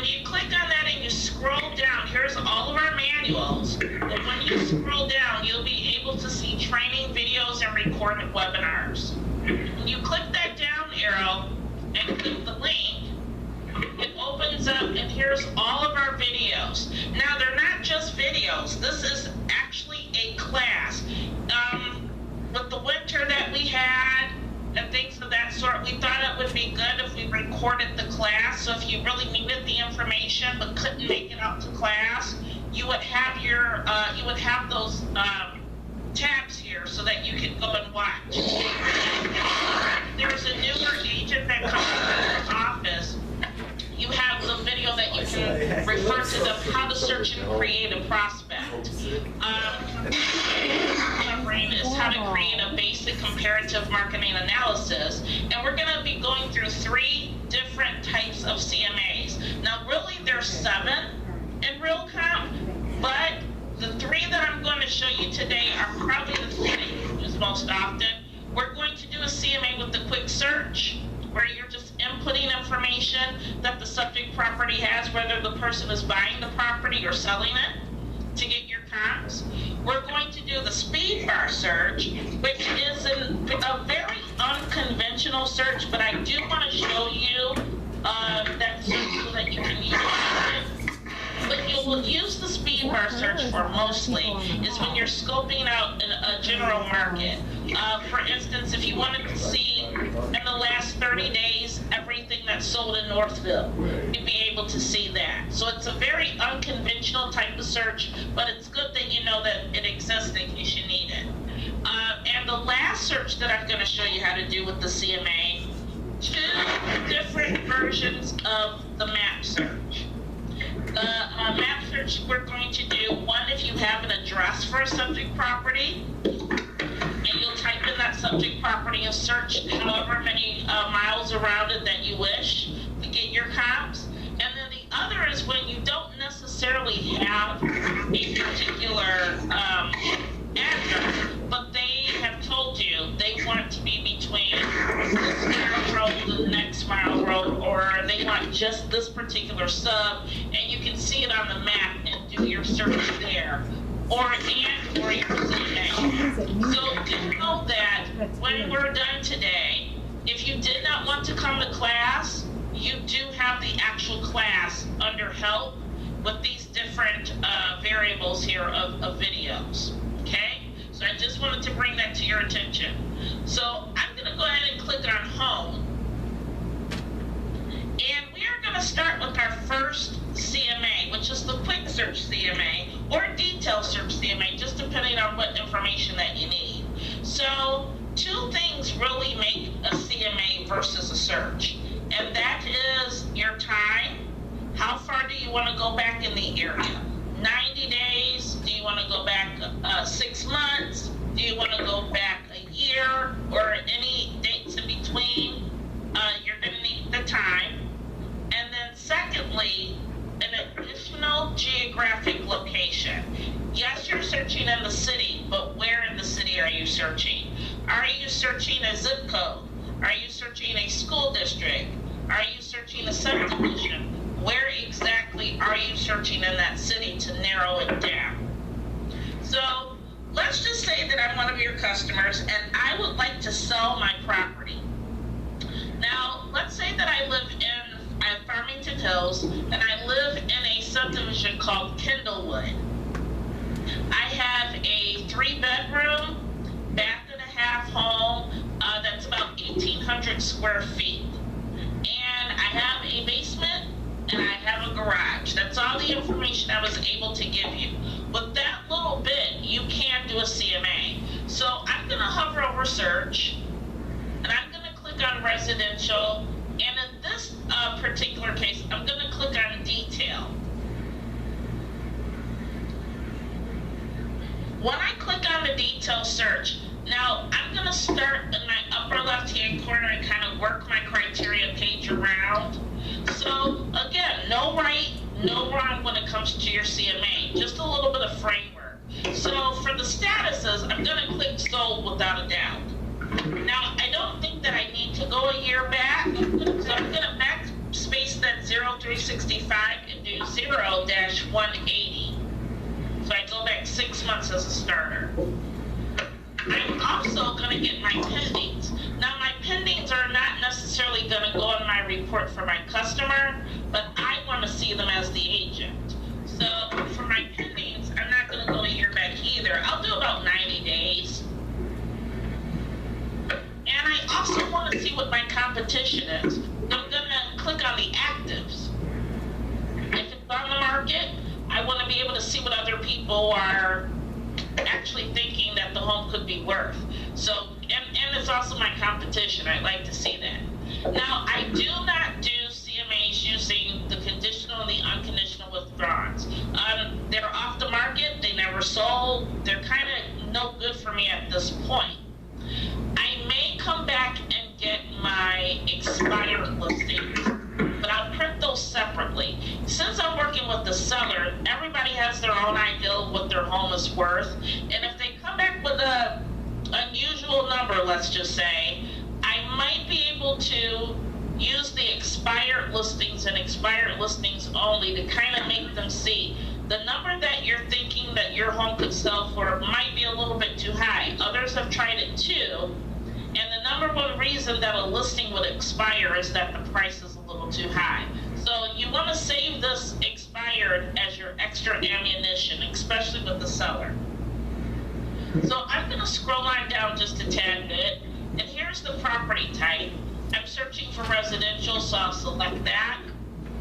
When you click on that and you scroll down, here's all of our manuals. And when you scroll down, you'll be able to see training videos and recorded webinars. When you click that down arrow and click the link, it opens up and here's all of our videos. Now, they're not just videos. This is actually a class. With the winter that we had and things of that sort, we thought it would be good if we recorded the class. So if you really needed the information but couldn't make it out to class, you would have your those tabs here so that you could go and watch. There's a newer agent that comes into the office. You have the video that you can refer to them, how to search and create a prospect. Covering is how to create a basic comparative marketing analysis. And we're going to be going through 3 different types of CMAs. Now, really, there's 7 in real comp, but the 3 that I'm going to show you today are probably the 3 that you use most often. We're going to do a CMA with the quick search, where you're just inputting information that the subject property has, whether the person is buying the property or selling it, to get your comps. We're going to do the speed bar search, which is a very unconventional search, but I do want to show you that search so that you can use it. What you will use the speed bar search for mostly is when you're scoping out a general market. For instance, if you wanted to see in the last 30 days everything that's sold in Northville, you'd be able to see that. So it's a very unconventional type of search, but it's good that you know that it exists in case you need it. And the last search that I'm going to show you how to do with the CMA, 2 different versions of the map search. Map search we're going to do, one if you have an address for a subject property, and you'll type in that subject property and search however many miles around it that you wish to get your comps. And then the other is when you don't necessarily have a particular address, but they have told you they want it to be between this mile road and the next mile road, or they want just this particular sub, and you can see it on the map and do your search there, or your CMA. So do know that when we're done today, if you did not want to come to class, you do have the actual class under help with these different variables here of videos, okay? So I just wanted to bring that to your attention. So I'm going to go ahead and click on Home. And we are going to start with our first CMA, which is the Quick Search CMA or Detail Search CMA, just depending on what information that you need. So 2 things really make a CMA versus a search, and that is your time. How far do you want to go back in the area? 90 days? Do you want to go back 6 months? Do you want to go back a year or any dates in between? You're going to need the time. And then secondly, an additional geographic location. Yes, you're searching in the city, but where in the city are you searching? Are you searching a zip code? Are you searching a school district? Are you searching a subdivision? Where exactly are you searching in that city to narrow it down? So let's just say that I'm one of your customers and I would like to sell my property. Now, let's say that I live in Farmington Hills and I live in a subdivision called Kindlewood. I have a 3-bedroom, bath and a half home that's about 1,800 square feet. And I have a basement and I have a garage. That's all the information I was able to give you. With that little bit, you can do a CMA. So I'm going to hover over search, and I'm going to click on residential, and in this particular case, I'm going to click on detail. When I click on the detail search, now I'm going to start in my upper left-hand corner and kind of work my criteria page around. So again, no right, no wrong when it comes to your CMA, just a little bit of framework. So for the statuses, I'm going to click sold without a doubt. Now, I don't think that I need to go a year back, so I'm going to backspace that 0365 and do 0-180. So I go back 6 months as a starter. I'm also going to get my pendings. Now my pendings are not necessarily going to go in my report for my customer, but I want to see them as the agent. So for my pendings, I'm not going to go a year back either. I'll do about 90 days. And I also want to see what my competition is. I'm going to click on the actives. If it's on the market, I want to be able to see what other people are actually thinking that the home could be worth. So, and it's also my competition. I'd like to see that. Now, I do not do CMAs using the conditional and the unconditional withdrawals. They're off the market. They never sold. They're kind of no good for me at this point. I may come back and get my expired listings, but I'll print those separately. Since I'm working with the seller, everybody has their own idea of what their home is worth. And if they come back with a unusual number, let's just say, I might be able to use the expired listings and expired listings only to kind of make them see the number that you're thinking that your home could sell for might be a little bit too high. Others have tried it too. And the number one reason that a listing would expire is that the price is a little too high. So you want to save this expired as your extra ammunition, especially with the seller. So I'm going to scroll on down just a tad bit. And here's the property type. I'm searching for residential, so I'll select that.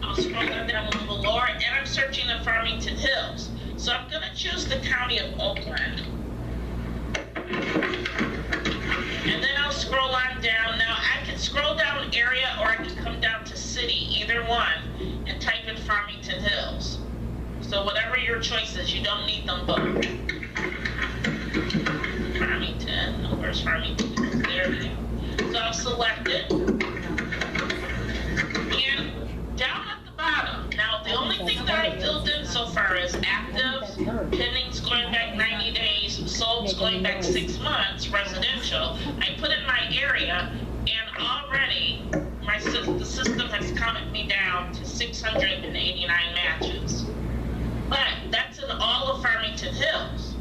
I'll scroll down a little lower, and I'm searching in Farmington Hills. So I'm going to choose the county of Oakland. And then I'll scroll on down. Now, I can scroll down area, or I can come down to city, either one, and type in Farmington Hills. So whatever your choice is, you don't need them both. Farmington. Oh, where's Farmington Hills? There we go. So I'll select it. And down at the bottom, now the only thing that I filled in so far is active, pendings going back 90 days, solds going back 6 months, residential. I put in my area, and already the system has counted me down to 689 matches. But that's in all of Farmington Hills.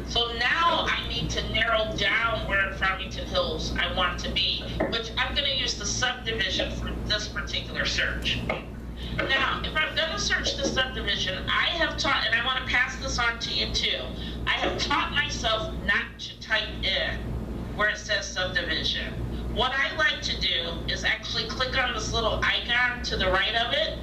So now I need to narrow down where in Farmington Hills I want to be, which I'm going to use the subdivision for this particular search. Now, if I'm going to search the subdivision, I have taught, and I want to pass this on to you too, I have taught myself not to type in where it says subdivision. What I like to do is actually click on this little icon to the right of it,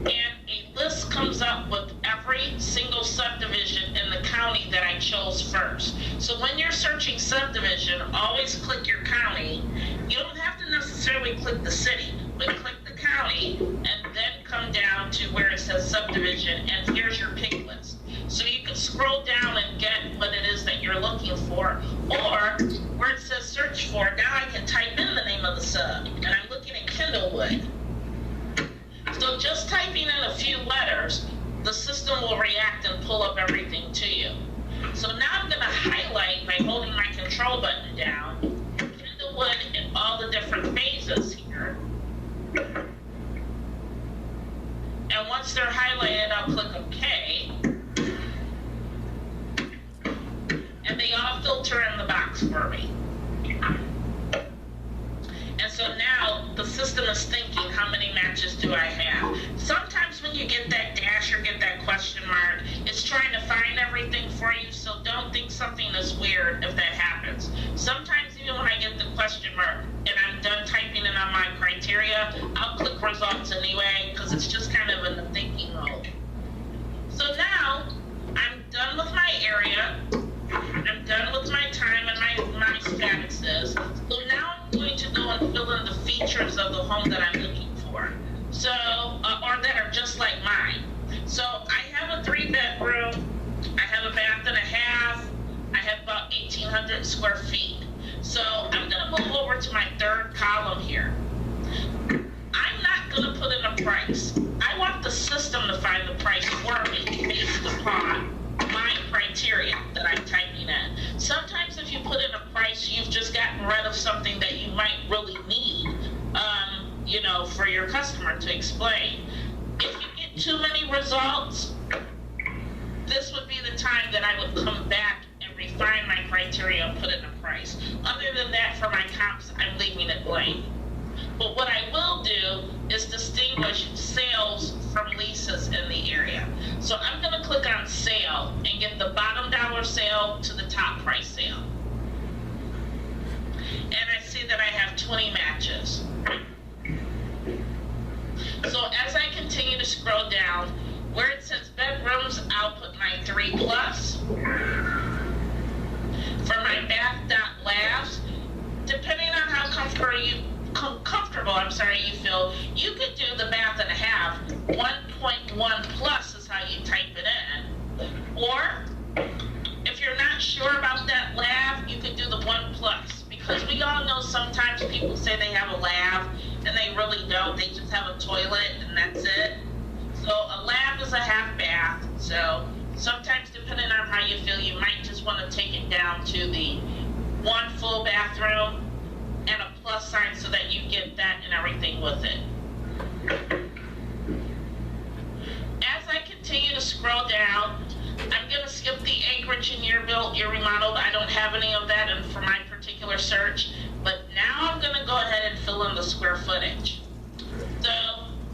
and a list comes up with every single subdivision in the county that I chose first. So when you're searching subdivision, always click your county. You don't have to necessarily click the city, but click the county and then come down to where it says subdivision, and here's your pick list. So you can scroll down and get what it is that you're looking for, or where it says search for, now I can type in the name of the sub, and I'm looking at Kindlewood. So just typing in a few letters, the system will react and pull up everything to you. So now I'm going to highlight by holding my control button down, Kindlewood in all the different phases here. And once they're highlighted, I'll click OK. And they all filter in the box for me. And so now the system is thinking, how many matches do I have? Sometimes when you get that dash or get that question mark, it's trying to find everything for you, so don't think something is weird if that happens. Sometimes even when I get the question mark and I'm done typing in on my criteria, I'll click results anyway, because it's just kind of in the thinking mode. So now I'm done with my area. I'm done with my time and my statuses. So now I'm going to go and fill in the features of the home that I'm looking for. So, or that are just like mine. So I have a 3-bedroom. I have a bath and a half. I have about 1,800 square feet. So I'm going to move over to my third column here. I'm not going to put in a price. I want the system to find the price for me based upon my criteria that I'm typing in. Sometimes if you put in a price, you've just gotten rid of something that you might really need. for your customer to explain. If you get too many results, this would be the time that I would come back and refine my criteria and put in a price. Other than that, for my comps, I'm leaving it blank. But what I will do is distinguish sales from leases in the area. So I'm going to click on sale and get the bottom dollar sale to the top price sale. And I see that I have 20 matches. So as I continue to scroll down, where it says bedrooms, I'll put my 3+. For my bath.labs, depending on how comfortable you feel, you could do the bath and a half. 1.1+ is how you type it in. Or if you're not sure about that lab, you could do the 1+, because we all know sometimes people say they have a lab and they really don't. They just have a toilet and that's it. So a lab is a half bath. So sometimes, depending on how you feel, you might just want to take it down to the 1 full bathroom and a plus sign so that you get that and everything with it. As I continue to scroll down, I'm going to skip the acreage and year built, year remodeled. I don't have any of that for my particular search, but now I'm going to go ahead and fill in the square footage. So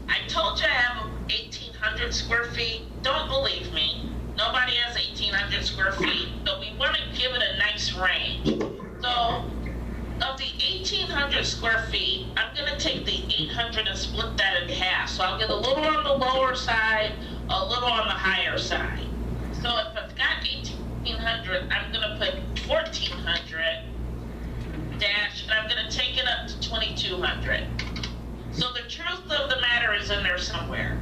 I told you I have 1,800 square feet. Don't believe me. Nobody has 1,800 square feet, but we want to give it a nice range. So of the 1,800 square feet, I'm going to take the 800 and split that in half. So I'll get a little on the lower side, a little on the higher side. So if I've got 1,800, I'm going to put 1,400 dash, and I'm going to take it up to 2,200. So the truth of the matter is in there somewhere.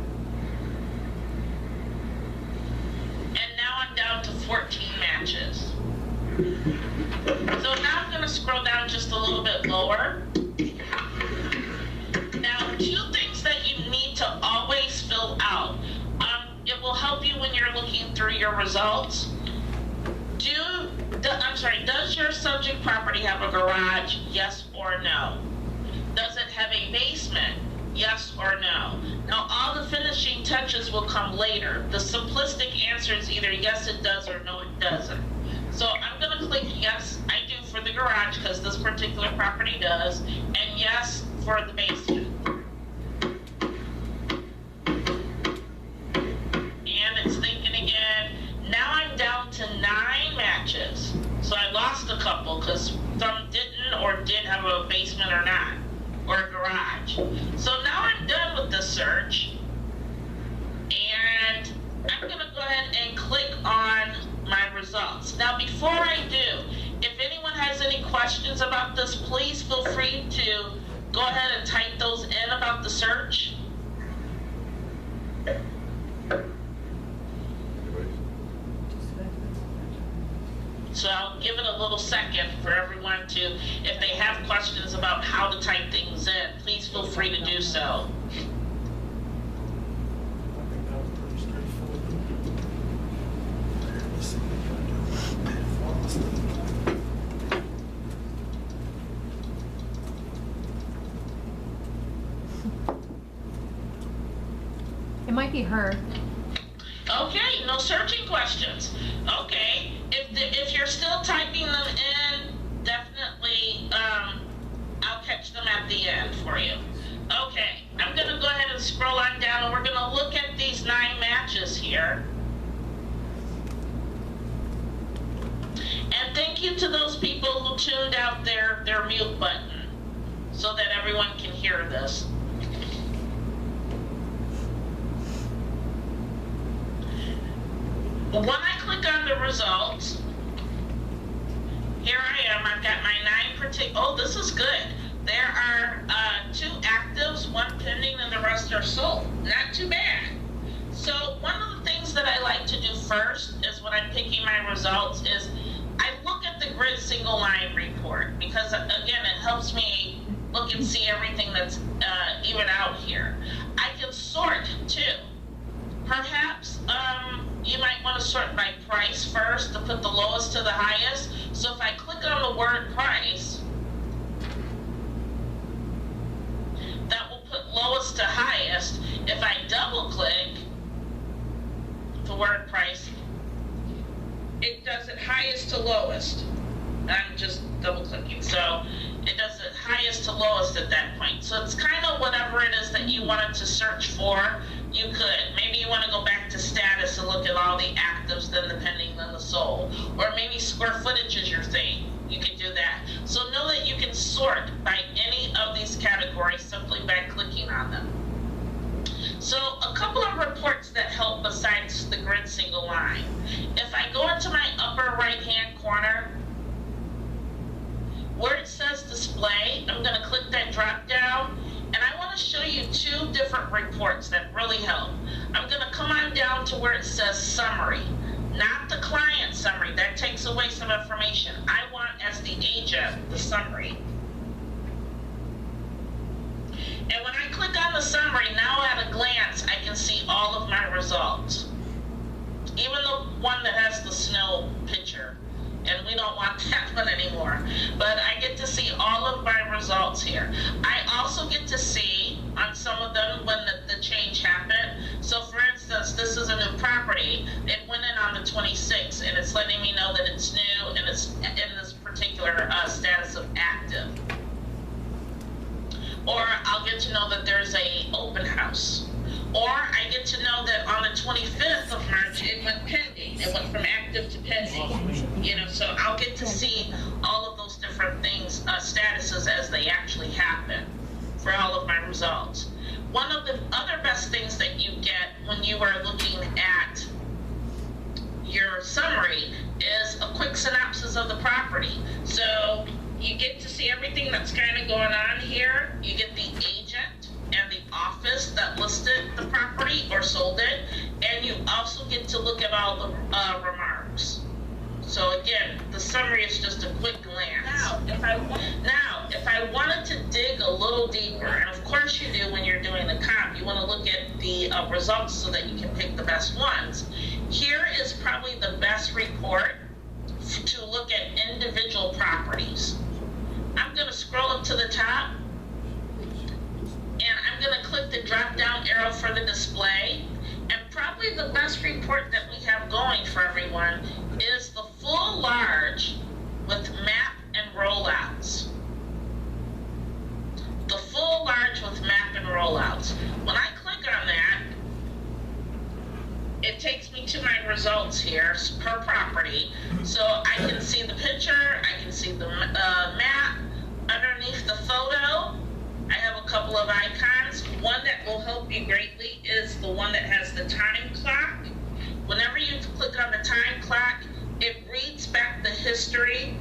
And now I'm down to 14 matches. So now I'm going to scroll down just a little bit lower. Now, 2 things that you need to always fill out. It will help you when you're looking through your results. Does your subject property have a garage? Yes or no? Does it have a basement? Yes or no? Now, all the finishing touches will come later. The simplistic answer is either yes it does or no it doesn't. So I'm going to click yes, I do for the garage because this particular property does, and yes for the basement. And it's thinking again. Now I'm down to 9 matches. So I lost a couple because some didn't or did have a basement or not, or a garage. So now I'm done with the search. And I'm going to go ahead and click on my results. Now, before I do, if anyone has any questions about this, please feel free to go ahead and type those in about the search. So I'll give it a little second for everyone to, if they have questions about how to type things in, please feel free to do so. It might be her. Okay, no searching questions. Okay, if you're still typing them in, definitely I'll catch them at the end for you. Okay, I'm going to go ahead and scroll on down, and we're going to look at these 9 matches here. And thank you to those people who tuned out their mute button so that everyone can hear this. When I click on the results, here I am. I've got my 9 oh, this is good. There are 2 actives, 1 pending, and the rest are sold. Not too bad. So one of the things that I like to do first is when I'm picking my results is I look at the grid single line report, because again, it helps me look and see everything that's even out here. I can sort too. Perhaps you might want to sort by price first to put the lowest to the highest. So if I click on the word price, that will put word price, it does it highest to lowest. I'm just double clicking. So it does it highest to lowest at that point. So it's kind of whatever it is that you wanted to search for, you could. Maybe you want to go back to status and look at all the actives, then the pending, then the sold. Or maybe square footage is your thing. You can do that. So know that you can sort by any of these categories simply by clicking on them. So a couple of reports that help besides the grid single line. If I go into my upper right hand corner, where it says display, I'm going to click that drop down, and I want to show you two different reports that really help. I'm going to come on down to where it says summary, not the client summary. That takes away some information. I want, as the agent, the summary. And when I click on the summary, now at a glance, I can see all of my results. Even the one that has the snow picture. And we don't want that one anymore. But I get to see all of my results here. I also get to see on some of them when the change happened. So for instance, this is a new property. It went in on the 26th, and it's letting me know that it's new and it's in this particular status of active. Or I'll get to know that there's a open house. Or I get to know that on the 25th of March, it went pending. It went from active to pending. You know, so I'll get to see all of those different things, statuses as they actually happen for all of my results. One of the other best things that you get when you are looking at your summary is a quick synopsis of the property. So you get to see everything that's kind of going on here. You get the agent and the office that listed the property or sold it, and you also get to look at all the remarks. So again, the summary is just a quick glance. Now, if I wanted to dig a little deeper, and of course you do when you're doing the comp, you want to look at the results so that you can pick the best ones. Here is probably the best report to look at individual properties. I'm going to scroll up to the top, and I'm going to click the drop down arrow for the display. And probably the best report that we have going for everyone is the full large with map and rollouts. The full large with map and rollouts. When I click on that, it takes me to my results here per property. So I can see the picture, I can see the map. Underneath the photo, I have a couple of icons. One that will help you greatly is the one that has the time clock. Whenever you click on the time clock, it reads back the history.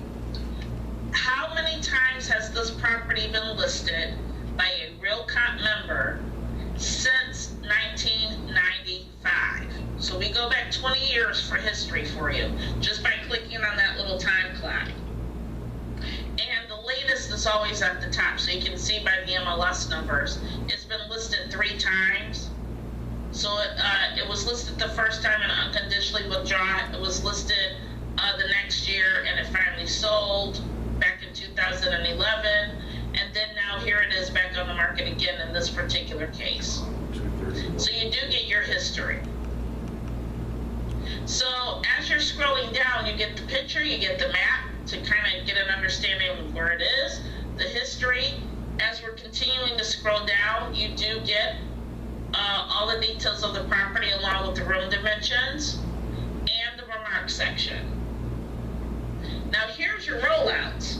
How many times has this property been listed by a Real Comp member since 1995? So we go back 20 years for history for you, just by clicking on that little time clock. And the latest is always at the top, so you can see by the MLS numbers. It's been listed 3 times. So it was listed the first time and unconditionally withdrawn. It was listed the next year, and it finally sold back in 2011. And then now here it is back on the market again in this particular case. So you do get your history. So as you're scrolling down, you get the picture, you get the map to kind of get an understanding of where it is, the history. As we're continuing to scroll down, you do get all the details of the property along with the room dimensions and the remarks section. Now here's your rollouts.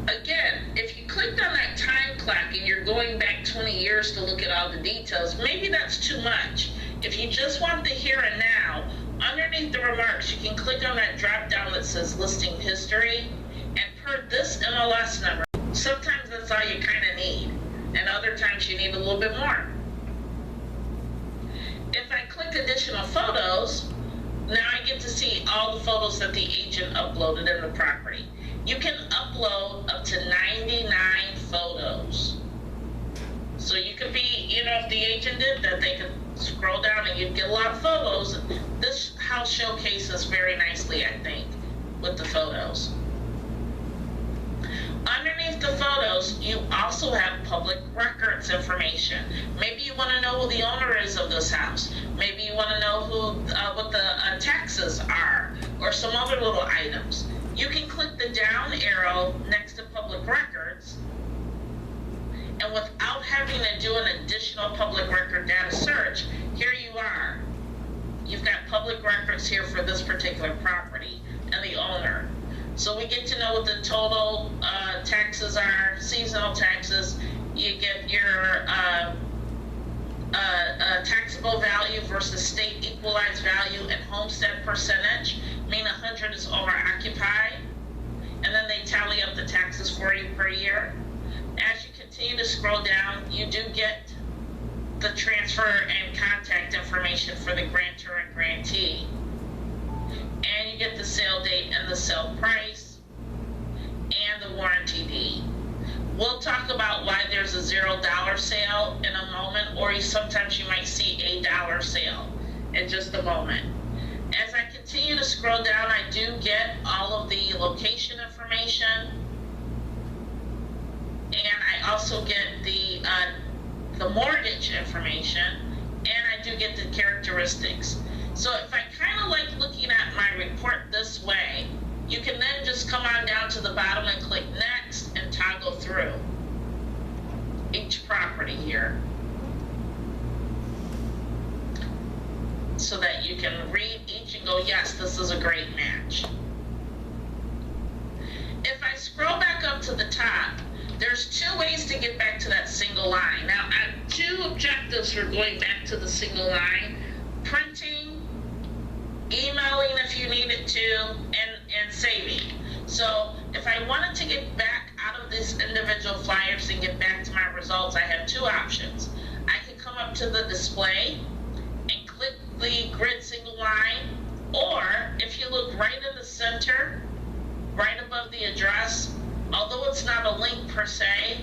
Again, if you clicked on that time clock and you're going back 20 years to look at all the details, maybe that's too much. If you just want the here and now, underneath the remarks, you can click on that drop down that says listing history, and per this MLS number, sometimes that's all you kind of need, and other times you need a little bit more. If I click additional photos, now I get to see all the photos that the agent uploaded in the property. You can upload up to 99 photos. So you could be, you know, if the agent did that, they could scroll down and you'd get a lot of photos. This house showcases very nicely, I think, with the photos. Underneath the photos, you also have public records information. Maybe you want to know who the owner is of this house. Maybe you want to know who some other little items. You can click the down arrow next to public records, and without having to do an additional public record data search, here you are. You've got public records here for this particular property and the owner. So we get to know what the total taxes are, seasonal taxes. You get your taxable value versus state equalized value and homestead percentage. Mean 100 is over occupied. And then they tally up the taxes for you per year. As you continue to scroll down, you do get the transfer and contact information for the grantor and grantee. And you get the sale date and the sale price and the warranty deed. We'll talk about why there's a $0 sale in a moment, or sometimes you might see a $1 sale in just a moment. As I continue to scroll down, I do get all of the location information, and I also get the mortgage information, and I do get the characteristics. So if I kind of like looking at my report this way, you can then just come on down to the bottom and click next and toggle through each property here, so that you can read each and go, yes, this is a great match. If I scroll back up to the top, there's two ways to get back to that single line. Now, I have two objectives for going back to the single line: printing, emailing if you needed to, and saving. So if I wanted to get back out of these individual flyers and get back to my results, I have two options. I can come up to the display and click the grid single line, or if you look right in the center, right above the address, although it's not a link per se,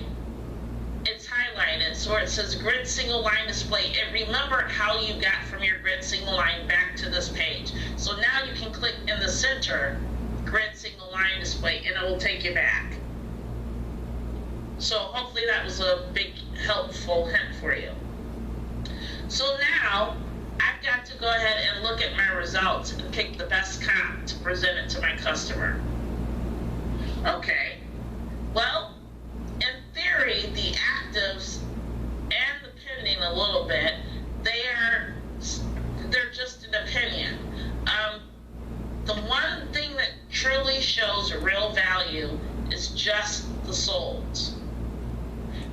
it's highlighted, so it says grid single line display. It remembered how you got from your grid single line back to this page. So now you can click in the center, grid single line display, and it will take you back. So hopefully that was a big helpful hint for you. So now I've got to go ahead and look at my results and pick the best comp to present it to my customer. Okay, well, in theory, the actives and the pending a little bit, they're just an opinion. The one thing that truly shows a real value is just the solds.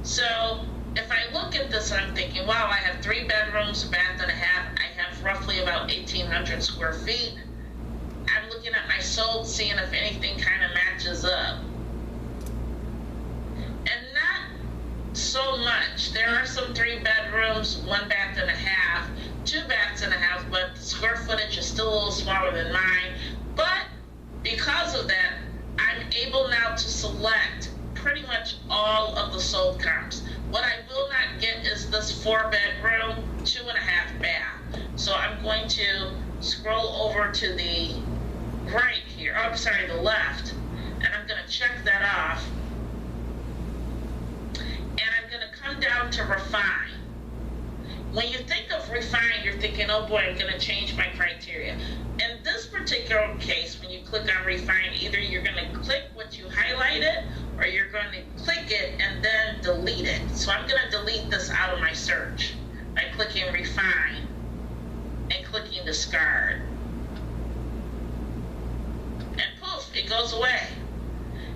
So if I look at this, I'm thinking, wow, I have 3 bedrooms, a bath and a half. I have roughly about 1,800 square feet. I'm looking at my sold, seeing if anything kind of matches up. And not so much. There are some 3 bedrooms, 1 bath and a half, 2 baths and a half, but the square footage is still a little smaller than mine. But because of that, I'm able now to select pretty much all of the sold comps. What I will not get is this 4 bedroom, 2.5 bath. So I'm going to scroll over to the right here, oh, I'm sorry, the left, and I'm going to check that off. And I'm going to come down to refine. When you think of refine, you're thinking, oh boy, I'm going to change my criteria. In this particular case, when you click on refine, either you're going to click what you highlighted, or you're going to click it and then delete it. So I'm going to delete this out of my search by clicking refine and clicking discard. And poof, it goes away.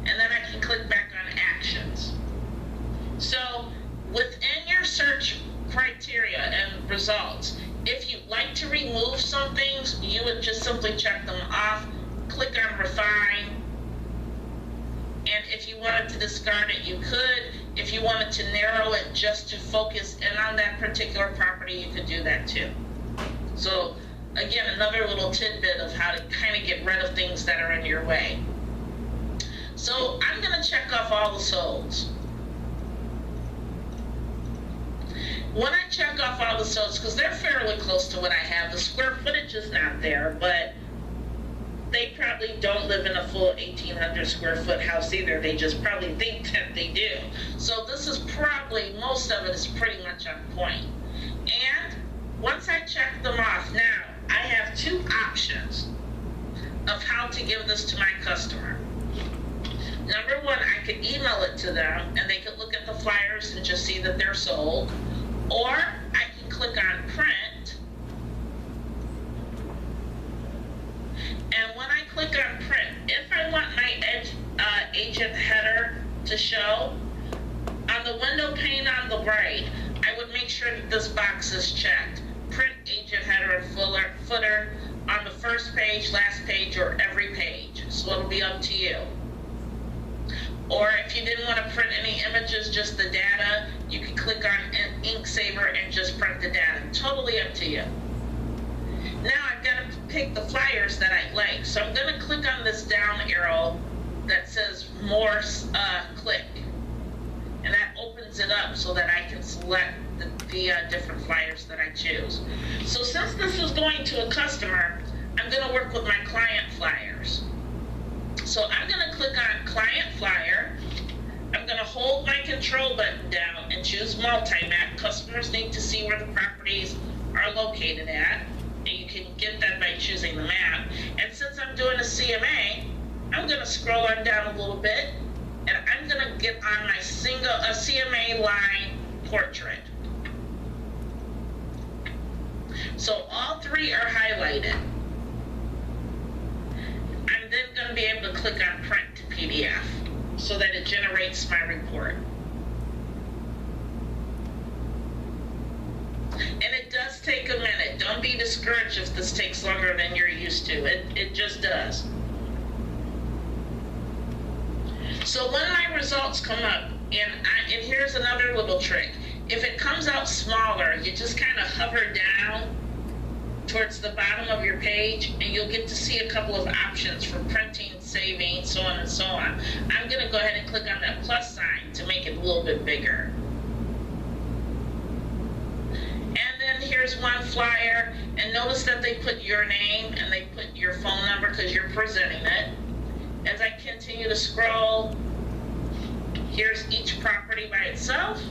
And then I can click back on actions. So within your search criteria and results, if you'd like to remove some things, you would just simply check them off, click on refine, and if you wanted to discard it, you could. If you wanted to narrow it just to focus in on that particular property, you could do that too. So again, another little tidbit of how to kind of get rid of things that are in your way. So I'm going to check off all the solds. When I check off all the solds, because they're fairly close to what I have, the square footage is not there, but they probably don't live in a full 1,800 square foot house either. They just probably think that they do. So this is probably, most of it is pretty much on point. And once I check them off, now I have 2 options. of how to give this to my customer. Number one, I could email it to them and they could look at the flyers and just see that they're sold. Or I can click on print. And when I click on print, if I want my agent header to show, on the window pane on the right, I would make sure that this box is checked. Print agent header and footer on the first page, last page, or every page. So it'll be up to you. Or if you didn't want to print any images, just the data, you can click on ink saver and just print the data. Totally up to you. Now I've got to pick the flyers that I like. So I'm going to click on this down arrow that says more click. And that opens it up so that I can select the different flyers that I choose. So since this is going to a customer, I'm going to work with my client flyers. So I'm going to click on client flyer. I'm going to hold my control button down and choose multi-map. Customers need to see where the properties are located at. And you can get that by choosing the map. And since I'm doing a CMA, I'm going to scroll on down a little bit. And I'm going to get on my CMA line portrait. So all three are highlighted. I'm then going to be able to click on print to PDF so that it generates my report. And it does take a minute. Don't be discouraged if this takes longer than you're used to. It just does. So when my results come up, and here's another little trick. If it comes out smaller, you just kind of hover down towards the bottom of your page, and you'll get to see a couple of options for printing, saving, so on and so on. I'm going to go ahead and click on that plus sign to make it a little bit bigger. And then here's one flyer, and notice that they put your name and they put your phone number because you're presenting it. As I continue to scroll, here's each property by itself.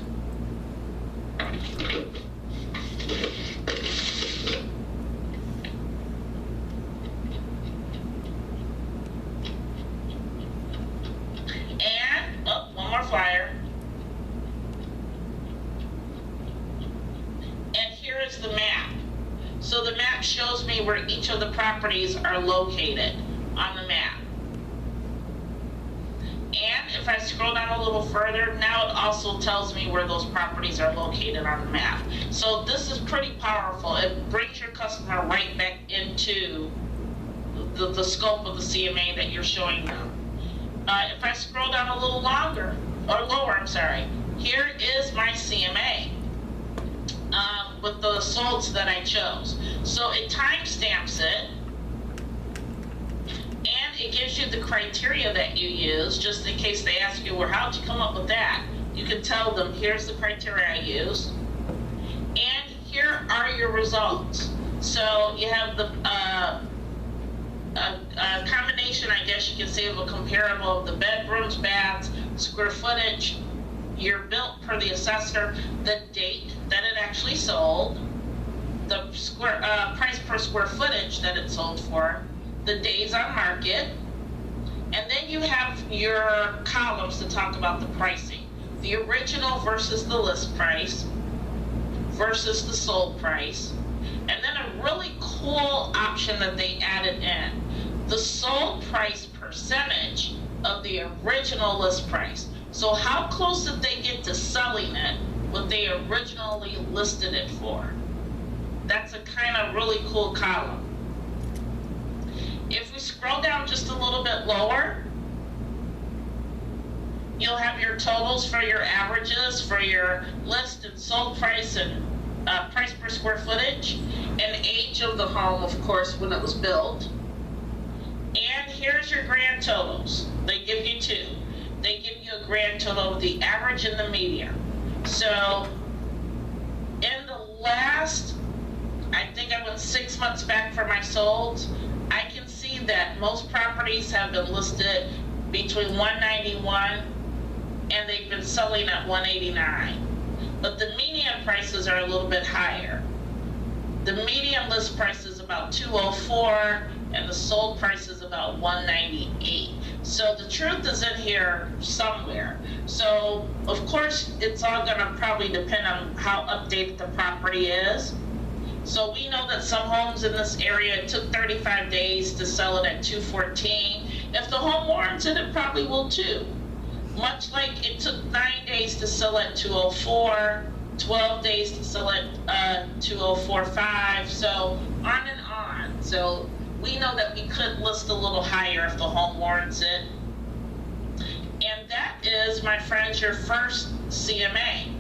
And, oh, one more flyer. And here is the map. So the map shows me where each of the properties are located on the map. And if I scroll down a little further, now it also tells me where those properties are located on the map. So this is pretty powerful. It brings your customer right back into the scope of the CMA that you're showing them. If I scroll down a little longer, or lower, I'm sorry, here is my CMA with the solds that I chose. So it timestamps it, and it gives you the criteria that you use, just in case they ask you, well, how'd you come up with that? You can tell them, here's the criteria I used, and here are your results. So you have the a combination, I guess you can say, of a comparable of the bedrooms, baths, square footage, your built per the assessor, the date that it actually sold, the price per square footage that it sold for, the days on market, and then you have your columns to talk about the pricing. The original versus the list price versus the sold price, and then a really cool option that they added in, the sold price percentage of the original list price. So how close did they get to selling it what they originally listed it for? That's a kind of really cool column. If we scroll down just a little bit lower, you'll have your totals for your averages, for your list and sold price and price per square footage, and age of the home, of course, when it was built. And here's your grand totals. They give you two. They give you a grand total of the average and the median. So in the last, I think I went 6 months back for my solds, I can see that most properties have been listed between 191 and they've been selling at 189. But the median prices are a little bit higher. The median list price is about 204, and the sold price is about 198. So the truth is in here somewhere. So of course, it's all gonna probably depend on how updated the property is. So we know that some homes in this area, it took 35 days to sell it at 214. If the home warrants it, it probably will too. Much like it took 9 days to sell at 204, 12 days to sell at 2045, so on and on. So we know that we could list a little higher if the home warrants it. And that is, my friends, your first CMA.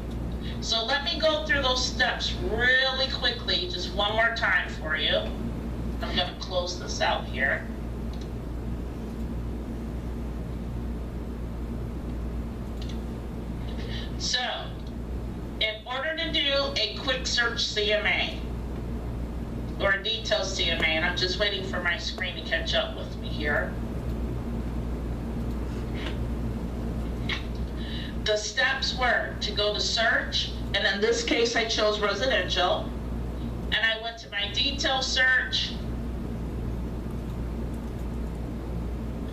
So let me go through those steps really quickly, just one more time for you. I'm going to close this out here. So, in order to do a quick search CMA, or a detailed CMA, and I'm just waiting for my screen to catch up with me here. The steps were to go to search, and in this case I chose residential, and I went to my detail search.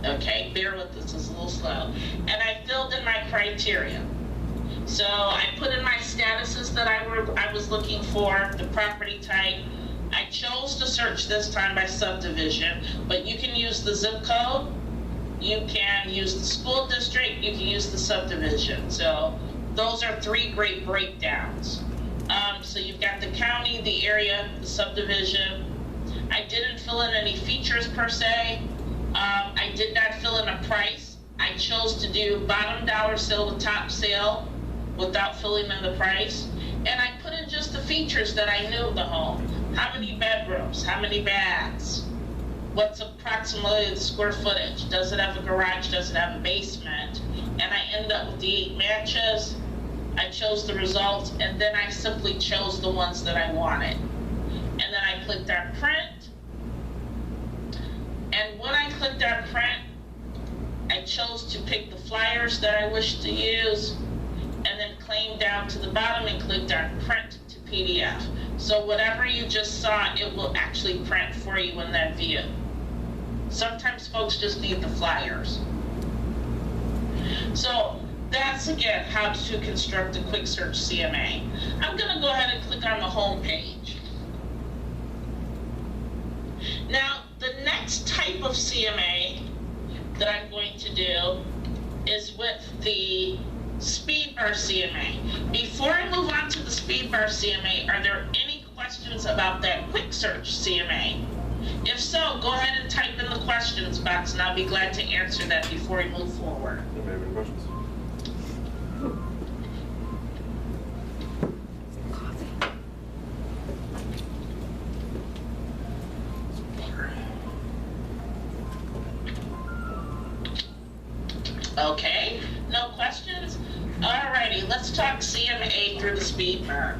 Okay, bear with this, it's a little slow. And I filled in my criteria. So I put in my statuses that I was looking for, the property type. I chose to search this time by subdivision, but you can use the zip code, you can use the school district, you can use the subdivision. So those are 3 great breakdowns. So you've got the county, the area, the subdivision. I didn't fill in any features per se. I did not fill in a price. I chose to do bottom dollar sale to top sale without filling in the price. And I put in just the features that I knew of the home. How many bedrooms? How many baths? What's approximately the square footage? Does it have a garage? Does it have a basement? And I ended up with the 8 matches. I chose the results, and then I simply chose the ones that I wanted. And then I clicked on print. And when I clicked on print, I chose to pick the flyers that I wished to use, and then claimed down to the bottom and clicked on print to PDF. So whatever you just saw, it will actually print for you in that view. Sometimes folks just need the flyers. So that's, again, how to construct a quick search CMA. I'm going to go ahead and click on the home page. Now, the next type of CMA that I'm going to do is with the speed bar CMA. Before I move on to the speed bar CMA, are there any questions about that quick search CMA? If so, go ahead and type in the questions box, and I'll be glad to answer that before we move forward. Anybody have any questions? Okay, no questions? Alrighty, let's talk CMA through the speed bar.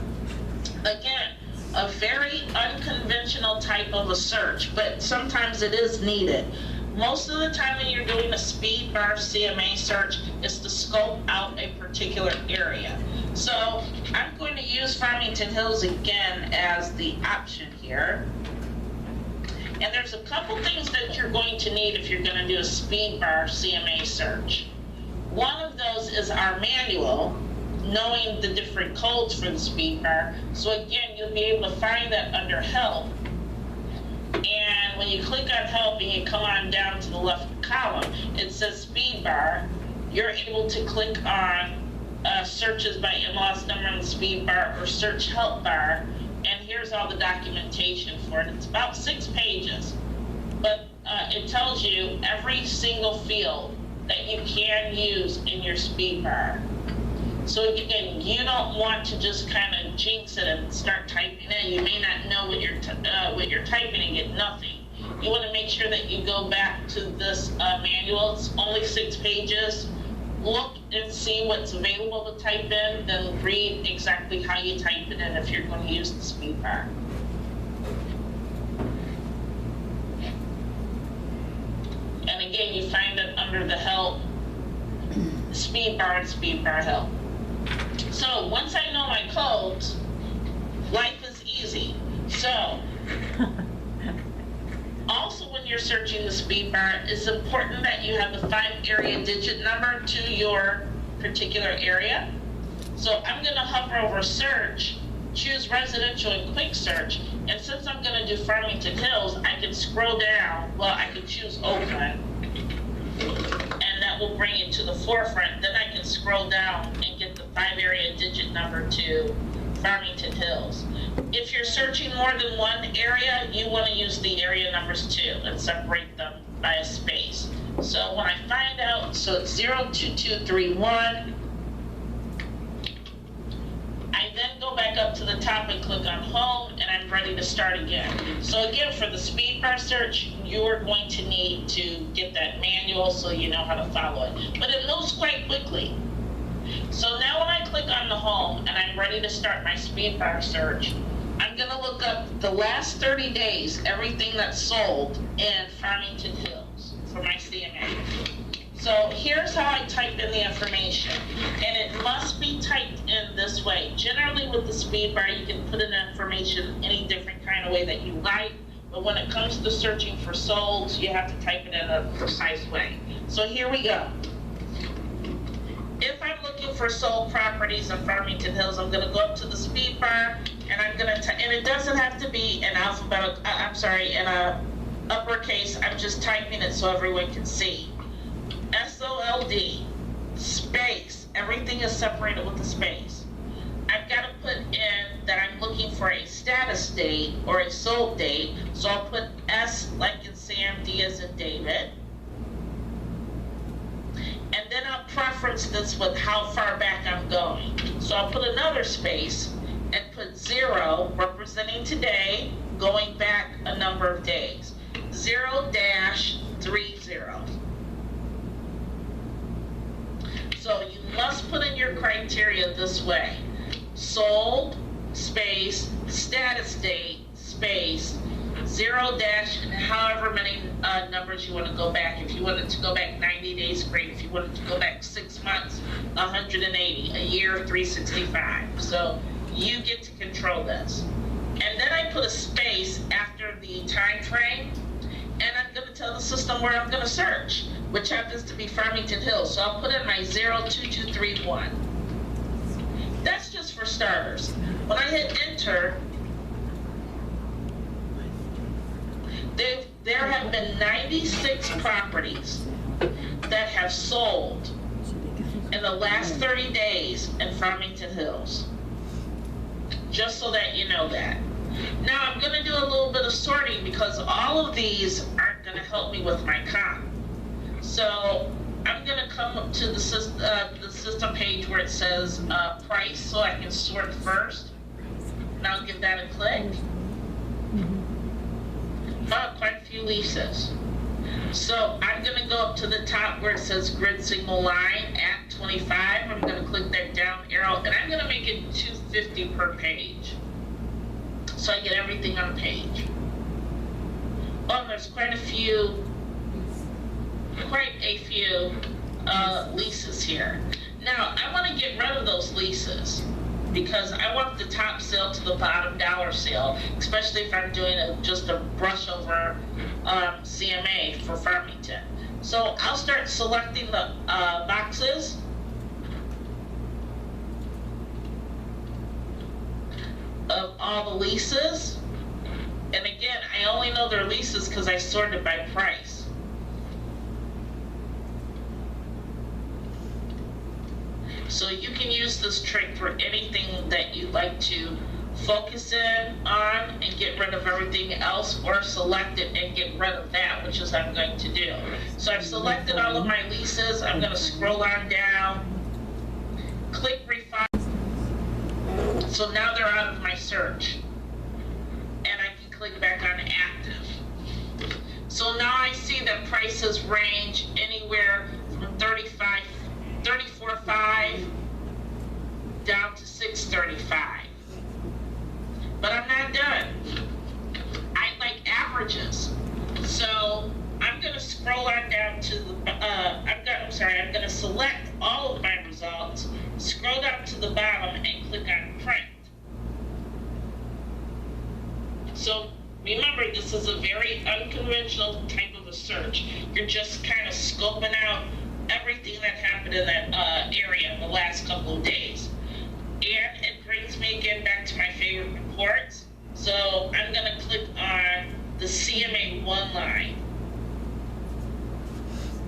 Again, a very unconventional type of a search, but sometimes it is needed. Most of the time when you're doing a speed bar CMA search, is to scope out a particular area. So I'm going to use Farmington Hills again as the option here. And there's a couple things that you're going to need if you're going to do a speed bar CMA search. One of those is our manual, knowing the different codes for the speed bar. So again, you'll be able to find that under help. And when you click on help and you come on down to the left column, it says speed bar. You're able to click on searches by in-laws number in the speed bar or search help bar. And here's all the documentation for it. It's about 6 pages, but it tells you every single field that you can use in your speed bar. So again, you don't want to just kind of jinx it and start typing in. You may not know what you're typing and get nothing. You want to make sure that you go back to this manual. It's only 6 pages. Look and see what's available to type in, then read exactly how you type it in if you're going to use the speed bar. And again, you find it under the help, speed bar and speed bar help. So once I know my codes, life is easy. So, also when you're searching the speed bar, it's important that you have the 5 area digit number to your particular area. So I'm going to hover over search, choose residential and quick search, and since I'm going to do Farmington Hills, I can scroll down. Well, I can choose Oakland, and that will bring it to the forefront. Then I can scroll down and get the 5 area digit number to Farmington Hills. If you're searching more than one area, you want to use the area numbers too and separate them by a space. So when I find out, so it's 02231, I then go back up to the top and click on home, and I'm ready to start again. So again, for the speed bar search, you are going to need to get that manual so you know how to follow it. But it moves quite quickly. So now when I click on the home and I'm ready to start my speed bar search, I'm going to look up the last 30 days, everything that's sold in Farmington Hills for my CMA. So here's how I type in the information, and it must be typed in this way. Generally with the speed bar, you can put in information any different kind of way that you like, but when it comes to searching for solds, you have to type it in a precise way. So here we go. If I'm looking for sold properties in Farmington Hills, I'm going to go up to the speed bar, and I'm going to, and it doesn't have to be in alphabetical, in a uppercase. I'm just typing it so everyone can see. SOLD, space, everything is separated with a space. I've got to put in that I'm looking for a status date or a sold date, so I'll put S like in Sam, D as in David. And then I'll preference this with how far back I'm going. So I'll put another space and put 0, representing today, going back a number of days. 0-30. So you must put in your criteria this way. Sold, space, status date, space, 0 dash, however many numbers you want to go back. If you wanted to go back 90 days, great. If you wanted to go back 6 months, 180, a year, 365. So you get to control this. And then I put a space after the time frame, and I'm going to tell the system where I'm going to search, which happens to be Farmington Hills. So I'll put in my 02231. That's just for starters. When I hit enter, there have been 96 properties that have sold in the last 30 days in Farmington Hills. Just so that you know that. Now I'm going to do a little bit of sorting because all of these aren't going to help me with my comp. So I'm going to come up to the system page where it says price, so I can sort first. And I'll give that a click. Quite a few leases. So I'm going to go up to the top where it says grid signal line at 25. I'm going to click that down arrow, and I'm going to make it $250 per page, so I get everything on the page. Oh, and there's quite a few leases here. Now I want to get rid of those leases because I want the top sale to the bottom dollar sale, especially if I'm doing just a brush over CMA for Farmington. So I'll start selecting the boxes. Of all the leases. And again, I only know their leases because I sorted by price. So you can use this trick for anything that you'd like to focus in on and get rid of everything else, or select it and get rid of that, which is what I'm going to do. So I've selected all of my leases. I'm going to scroll on down, click refine. So now they're out of my search, and I can click back on active. So now I see that prices range anywhere from $34.5 down to $6.35. But I'm not done. I like averages. So I'm going to scroll on down to the, I'm going to select all of my results, scroll down to the bottom, and click on print. So remember, this is a very unconventional type of a search. You're just kind of scoping out everything that happened in that area in the last couple of days. And it brings me again back to my favorite reports. So I'm going to click on the CMA 1 line.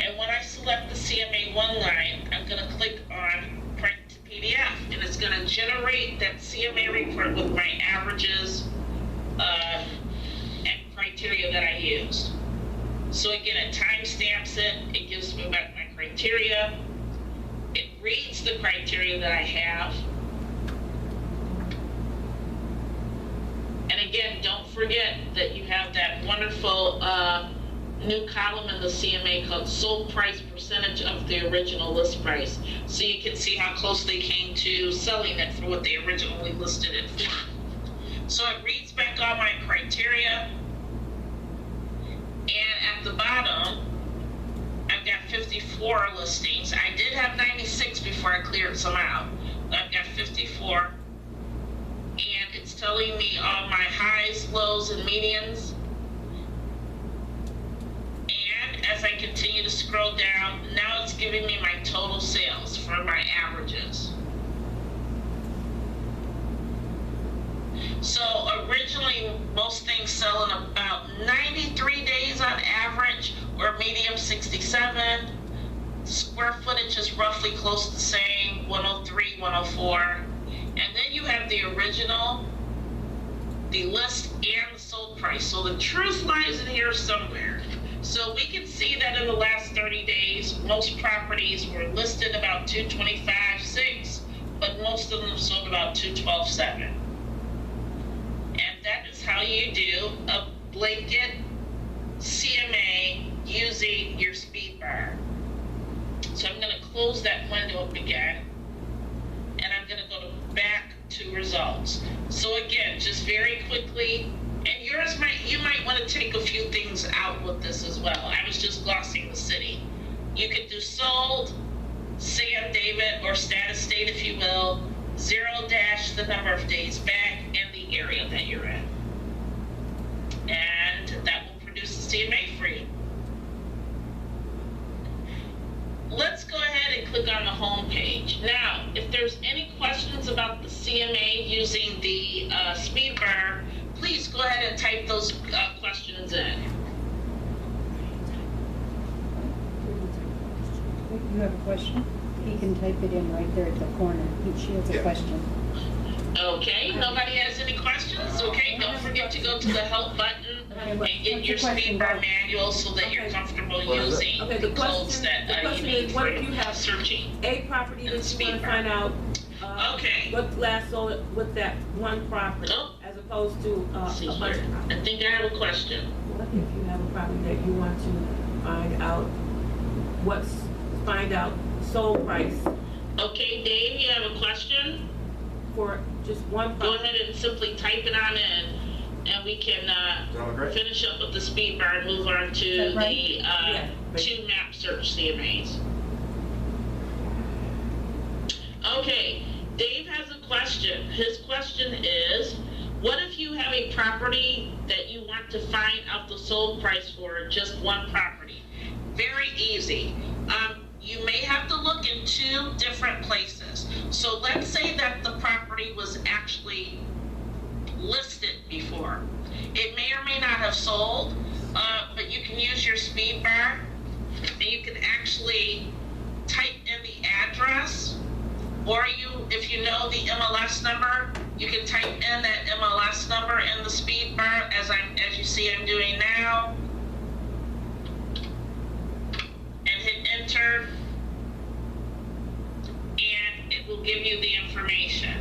And when I select the CMA 1 line, I'm going to click on print to PDF. And it's going to generate that CMA report with my averages and criteria that I used. So again, it timestamps it. It gives me back my criteria. It reads the criteria that I have. And again, don't forget that you have that wonderful new column in the CMA called sold price percentage of the original list price. So you can see how close they came to selling it for what they originally listed it for. So it reads back all my criteria. And at the bottom, I've got 54 listings. I did have 96 before I cleared some out. But I've got 54. And it's telling me all my highs, lows, and medians. And as I continue to scroll down, now it's giving me my total sales for my averages. So originally, most things sell in about 93 days on average, or medium 67. Square footage is roughly close to the same, 103, 104. And then you have the original, the list, and the sold price. So the truth lies in here somewhere. So we can see that in the last 30 days, most properties were listed about 225.6, but most of them sold about 212.7. And that is how you do a blanket CMA using your speed bar. So I'm going to close that window up again. And I'm going to go back to results. So again, just very quickly, and you might want to take a few things out with this as well. I was just glossing the city. You could do sold, Sam, David, or status state, if you will, 0 dash the number of days back and the area that you're in. And that will produce a CMA for you. Let's go ahead and click on the home page. Now, if there's any questions about the CMA using the speed bar, please go ahead and type those questions in. You have a question? He can type it in right there at the corner. She has a question. Okay, nobody has any questions? Okay, don't forget to go to the help button and get your speed bar manual so that you're comfortable using the codes that you need for searching. A property that you want to find out what last sold with that one property as opposed to a bunch of properties. I think I have a question. What if you have a property that you want to find out sold price? Okay, Dave, you have a question? For just one Go property. ahead and simply type it on in, and we can finish up with the speed bar and move on to the two map search CMAs. Okay, Dave has a question. His question is, what if you have a property that you want to find out the sold price for, just one property? Very easy. You may have to look in two different places. So let's say that the property was actually listed before. It may or may not have sold, but you can use your speed bar and you can actually type in the address, or if you know the MLS number, you can type in that MLS number in the speed bar as you see I'm doing now, and hit enter. And it will give you the information.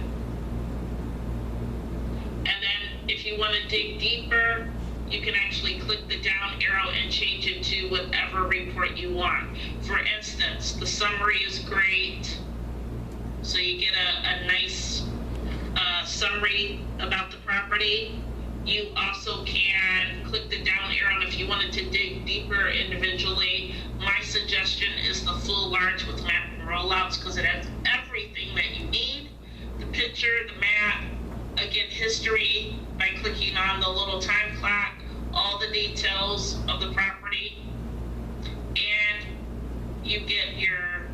And then if you want to dig deeper, you can actually click the down arrow and change it to whatever report you want. For instance, the summary is great. So you get a nice summary about the property. You also can click the down arrow if you wanted to dig deeper individually. My suggestion is the full large with map and rollouts because it has everything that you need. The picture, the map, again, history by clicking on the little time clock, all the details of the property, and you get your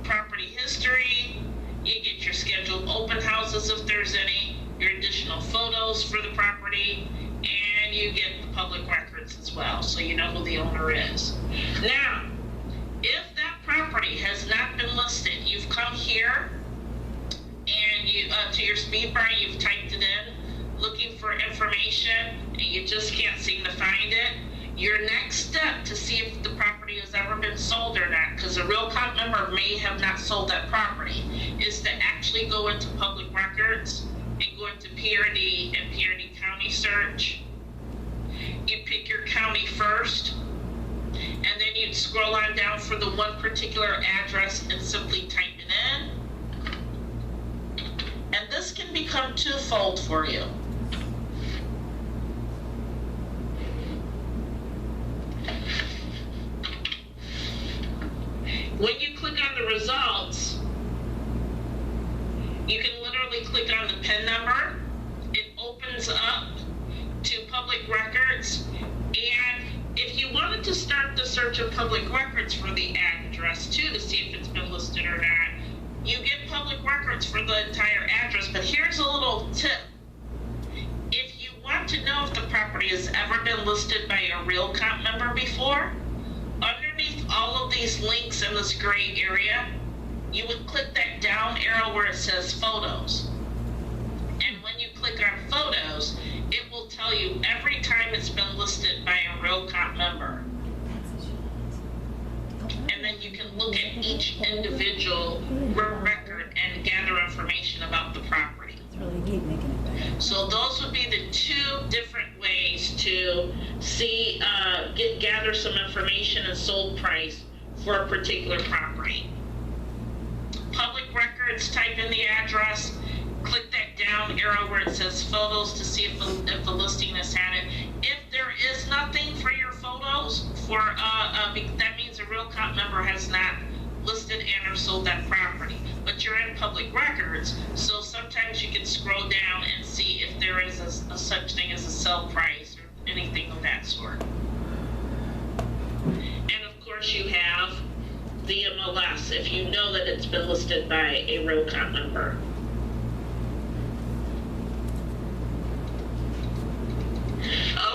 property history, you get your scheduled open houses if there's any, your additional photos for the property, and you get the public records as well, so you know who the owner is. Now, if that property has not been listed, you've come here and you to your speed bar, you've typed it in, looking for information, and you just can't seem to find it. Your next step to see if the property has ever been sold or not, because a real account member may have not sold that property, is to actually go into public records and go into PRD and PRD county search. You pick your county first, and then you'd scroll on down for the one particular address and simply type it in. And this can become twofold for you. When you click on the results, you can literally click on the PIN number. It opens up to public records, and if you wanted to start the search of public records for the address too to see if it's been listed or not, you get public records for the entire address. But here's a little tip. If you want to know if the property has ever been listed by a real account member before, underneath all of these links in this gray area, you would click that down arrow where it says photos. And when you click on photos, it will tell you every time it's been listed by a real account member. And then you can look at each individual record and gather information about the property. So those would be the two different ways to see, gather some information and sold price for a particular property. Public records, type in the address, click that down arrow where it says photos to see if the listing has had it. If there is nothing for your photos, that means a real account member has not listed and or sold that property. But you're in public records, so sometimes you can scroll down and see if there is a such thing as a sell price or anything of that sort. And of course you have the MLS if you know that it's been listed by a real account member.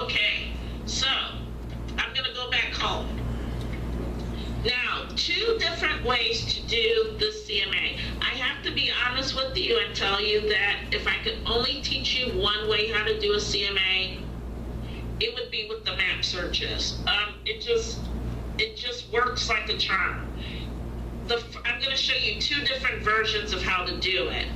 Okay, so I'm going to go back home. Now, two different ways to do the CMA. I have to be honest with you and tell you that if I could only teach you one way how to do a CMA, it would be with the map searches. It just works like a charm. I'm going to show you two different versions of how to do it.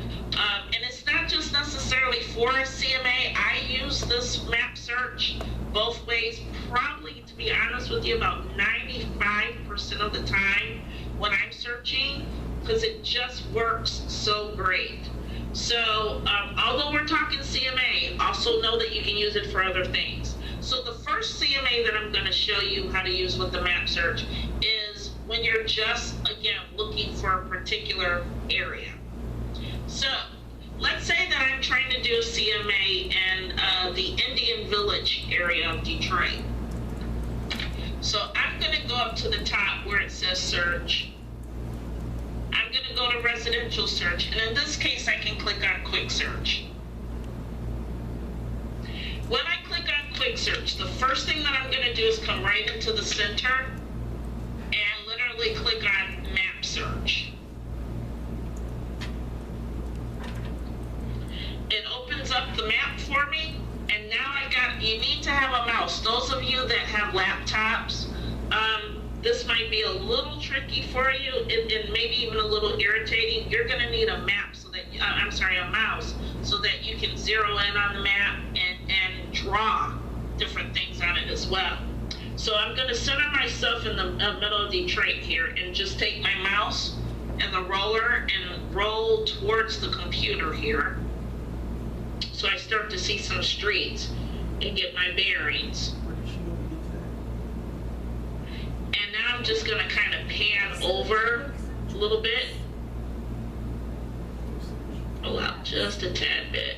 And it's not just necessarily for a CMA. I use this map search both ways, probably, to be honest with you, about 95% of the time when I'm searching, because it just works so great. So although we're talking CMA, also know that you can use it for other things. So the first CMA that I'm going to show you how to use with the map search is when you're just, again, looking for a particular area. So let's say that I'm trying to do a CMA in the Indian Village area of Detroit. So I'm going to go up to the top where it says search. I'm going to go to residential search, and in this case I can click on quick search. When I click on quick search, the first thing that I'm going to do is come right into the center and literally click on map search. It opens up the map for me, and now you need to have a mouse. Those of you that have laptops, this might be a little tricky for you and maybe even a little irritating. You're going to need a map a mouse, so that you can zero in on the map and draw different things on it as well. So I'm going to center myself in the middle of Detroit here and just take my mouse and the roller and roll towards the computer here. So I start to see some streets and get my bearings. And now I'm just going to kind of pan over a little bit. Pull out just a tad bit.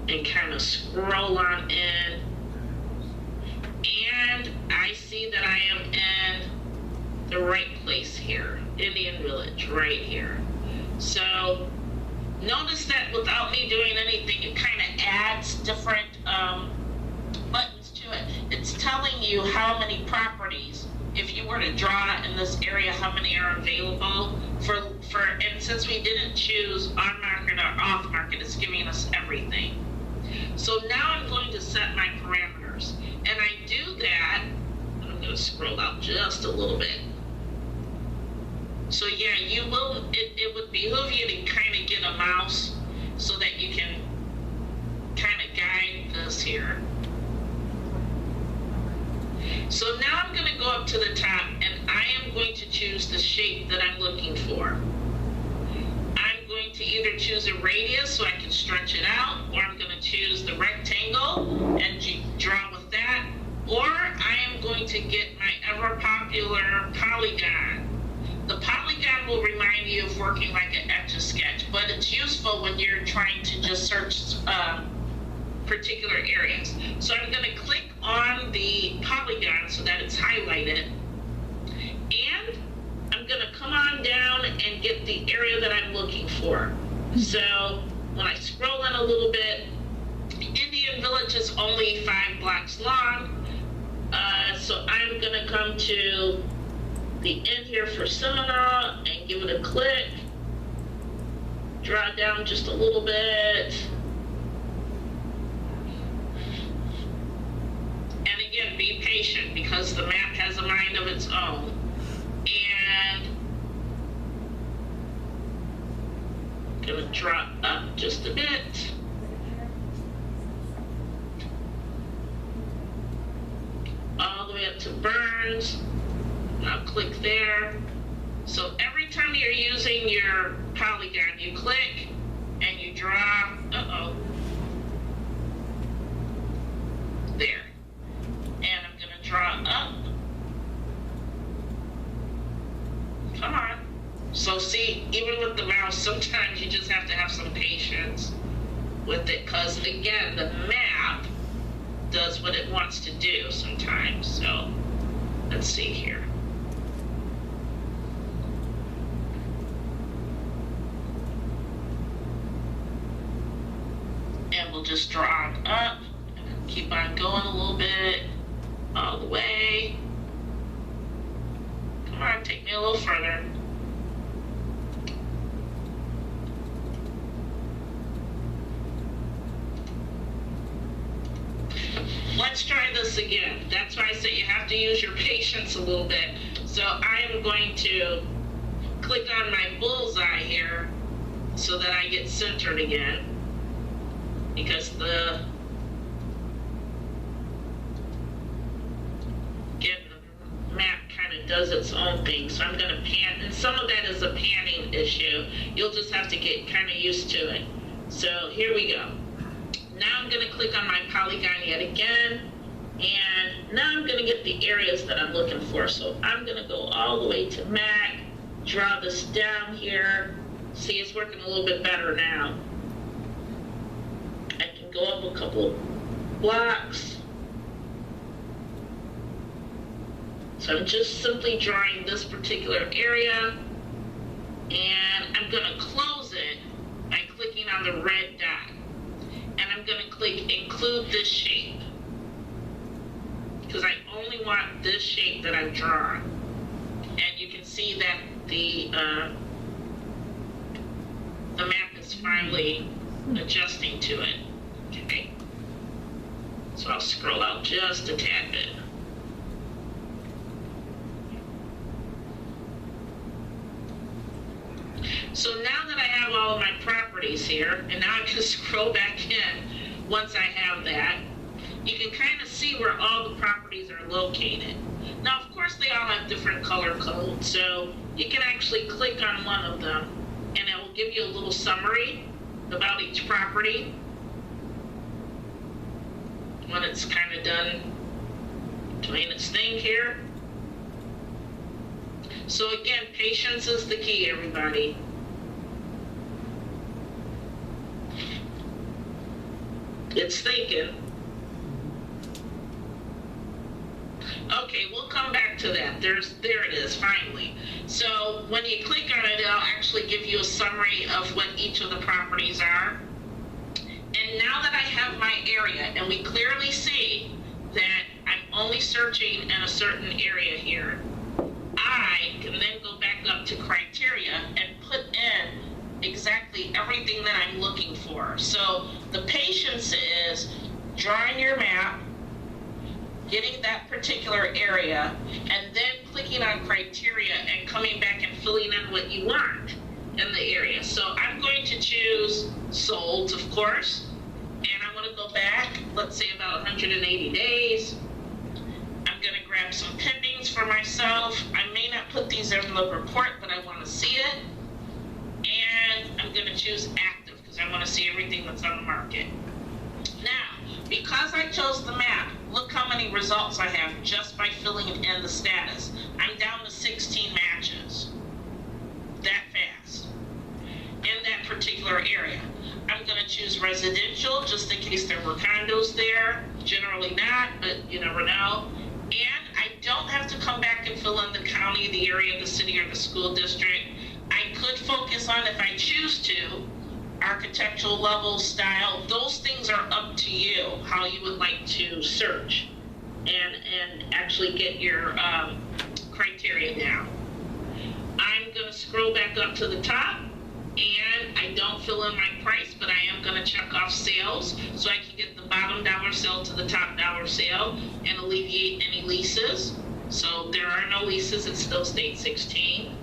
and kind of scroll on in. And I see that I am in the right place here, Indian Village, right here. So notice that without me doing anything, it kind of adds different buttons to it. It's telling you how many properties, if you were to draw in this area, how many are available and since we didn't choose on market or off market, it's giving us everything. So now I'm going to set my parameters, and I do that. I'm going to scroll out just a little bit. So yeah, you will. It would behoove you to kind of get a mouse so that you can kind of guide this here. So now I'm going to go up to the top, and I am going to choose the shape that I'm looking for. I'm going to either choose a radius so I can stretch it out, or I'm going to choose the rectangle and draw with that, or I am going to get my ever popular polygon. The polygon will remind you of working like an Etch-a-Sketch, but it's useful when you're trying to just search particular areas. So I'm going to click on the polygon so that it's highlighted, and I'm going to come on down and get the area that I'm looking for. So when I scroll in a little bit, Indian Village is only 5 blocks long, so I'm going to come to the end here for Seminole and give it a click, draw down just a little bit. Again, be patient because the map has a mind of its own. And I'm gonna drop up just a bit. All the way up to Burns. I'll click there. So every time you're using your polygon, you click and you draw. There. And I'm going to draw up. Come on. So see, even with the mouse, sometimes you just have to have some patience with it, because again, the map does what it wants to do sometimes. So let's see here. And we'll just draw it up and keep on going a little bit. All the way. Come on, take me a little further. Let's try this again. That's why I say you have to use your patience a little bit. So I am going to click on my bullseye here so that I get centered again, because the map kind of does its own thing. So I'm going to pan, and some of that is a panning issue. You'll just have to get kind of used to it. So here we go. Now I'm going to click on my polygon yet again, and now I'm going to get the areas that I'm looking for. So I'm going to go all the way to Mac, draw this down here. See, it's working a little bit better now. I can go up a couple blocks. So I'm just simply drawing this particular area, and I'm going to close it by clicking on the red dot. And I'm going to click include this shape, because I only want this shape that I've drawn. And you can see that the map is finally adjusting to it. Okay. So I'll scroll out just a tad bit. So now that I have all of my properties here, and now I can scroll back in once I have that, you can kind of see where all the properties are located. Now, of course, they all have different color codes, so you can actually click on one of them, and it will give you a little summary about each property when it's kind of done doing its thing here. So again, patience is the key, everybody. It's thinking. Okay, we'll come back to that. There it is, finally. So when you click on it, it'll actually give you a summary of what each of the properties are. And now that I have my area, and we clearly see that I'm only searching in a certain area here, I can then go back up to criteria and put in exactly everything that I'm looking for. So the patience is drawing your map, getting that particular area, and then clicking on criteria and coming back and filling in what you want in the area. So I'm going to choose sold, of course, and I want to go back, let's say about 180 days. I'm going to grab some pendings for myself. I may not put these in the report, but I want to see it. And I'm going to choose active because I want to see everything that's on the market. Now, because I chose the map, look how many results I have just by filling in the status. I'm down to 16 matches. That fast. In that particular area. I'm going to choose residential just in case there were condos there. Generally not, but you never know. And I don't have to come back and fill in the county, the area, the city, or the school district. I could focus on, if I choose to, architectural level, style. Those things are up to you, how you would like to search and actually get your criteria down. I'm going to scroll back up to the top, and I don't fill in my price, but I am going to check off sales so I can get the bottom dollar sale to the top dollar sale and alleviate any leases. So there are no leases, it still stays 16.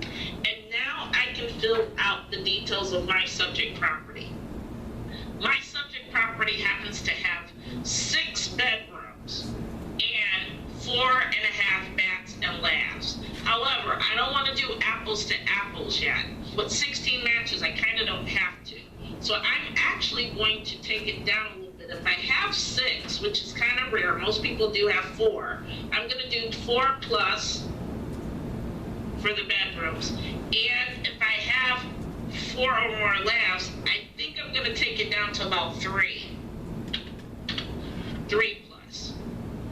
And now I can fill out the details of my subject property. My subject property happens to have 6 bedrooms and 4.5 baths and lavs. However, I don't want to do apples to apples yet. With 16 matches, I kind of don't have to. So I'm actually going to take it down a little bit. If I have 6, which is kind of rare, most people do have 4, I'm going to do 4 plus for the bedrooms. And if I have 4 or more lavs, I think I'm going to take it down to about 3. 3 plus.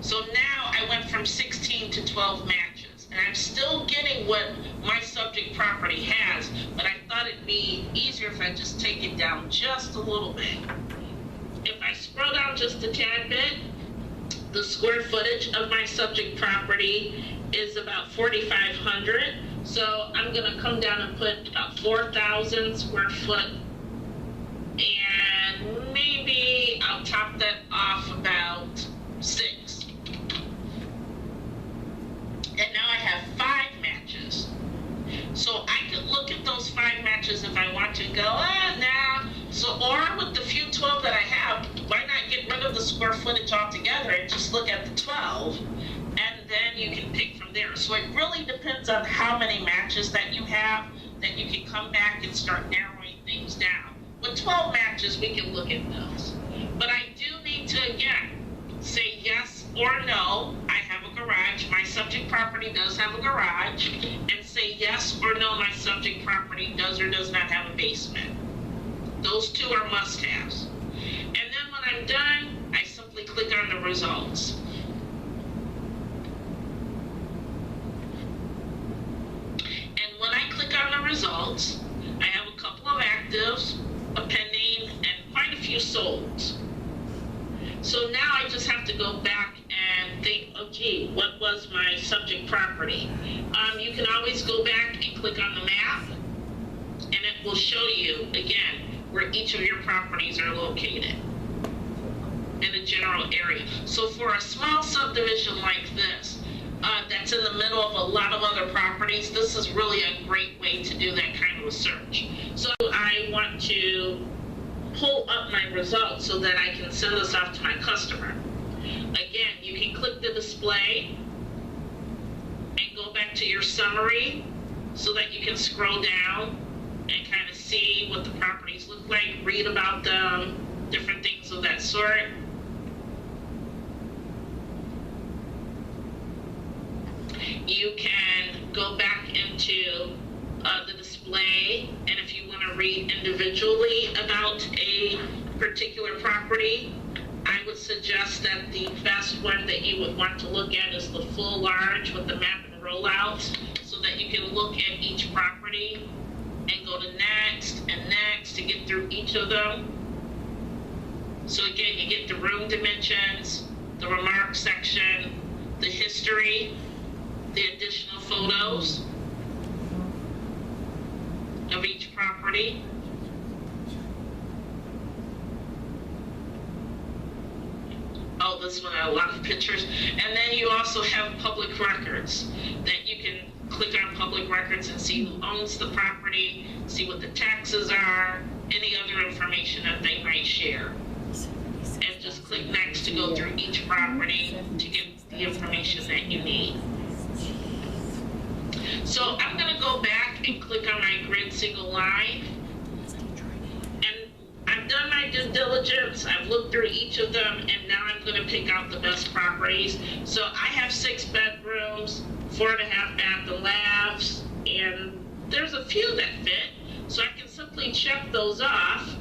So now I went from 16 to 12 matches. And I'm still getting what my subject property has, but I thought it'd be easier if I just take it down just a little bit. If I scroll down just a tad bit, the square footage of my subject property is about 4,500. So I'm going to come down and put about 4,000 square foot, and maybe I'll top that off about 6. And now I have 5 matches. So I could look at those 5 matches if I want to go, nah. So, or with the few 12 that I have, why not get rid of the square footage altogether and just look at the 12? And then you can pick from there. So it really depends on how many matches that you have, that you can come back and start narrowing things down. With 12 matches, we can look at those. But I do need to, again, say yes or no. I have a garage. My subject property does have a garage. And say yes or no, my subject property does or does not have a basement. Those 2 are must-haves. And then when I'm done, I simply click on the results. And when I click on the results, I have a couple of actives, a pending, and quite a few solds. So now I just have to go back and think, oh gee, what was my subject property? You can always go back and click on the map, and it will show you, again, where each of your properties are located in a general area. So for a small subdivision like this, that's in the middle of a lot of other properties, this is really a great way to do that kind of a search. So I want to pull up my results so that I can send this off to my customer. Again, you can click the display and go back to your summary so that you can scroll down and kind of see what the properties look like, read about them, different things of that sort. You can go back into the display, and if you want to read individually about a particular property, I would suggest that the best one that you would want to look at is the full large with the map and rollouts, so that you can look at each property and go to next and next to get through each of them. So again, you get the room dimensions, the remarks section, the history, the additional photos of each property. Oh, this one, a lot of pictures. And then you also have public records that you can click on public records and see who owns the property, see what the taxes are, any other information that they might share. And just click next to go through each property to get the information that you need. So I'm going to go back and click on my grid single line. And I've done my due diligence. I've looked through each of them, and now I'm going to pick out the best properties. So I have 6 bedrooms, 4.5 bath and labs, and there's a few that fit. So I can simply check those off.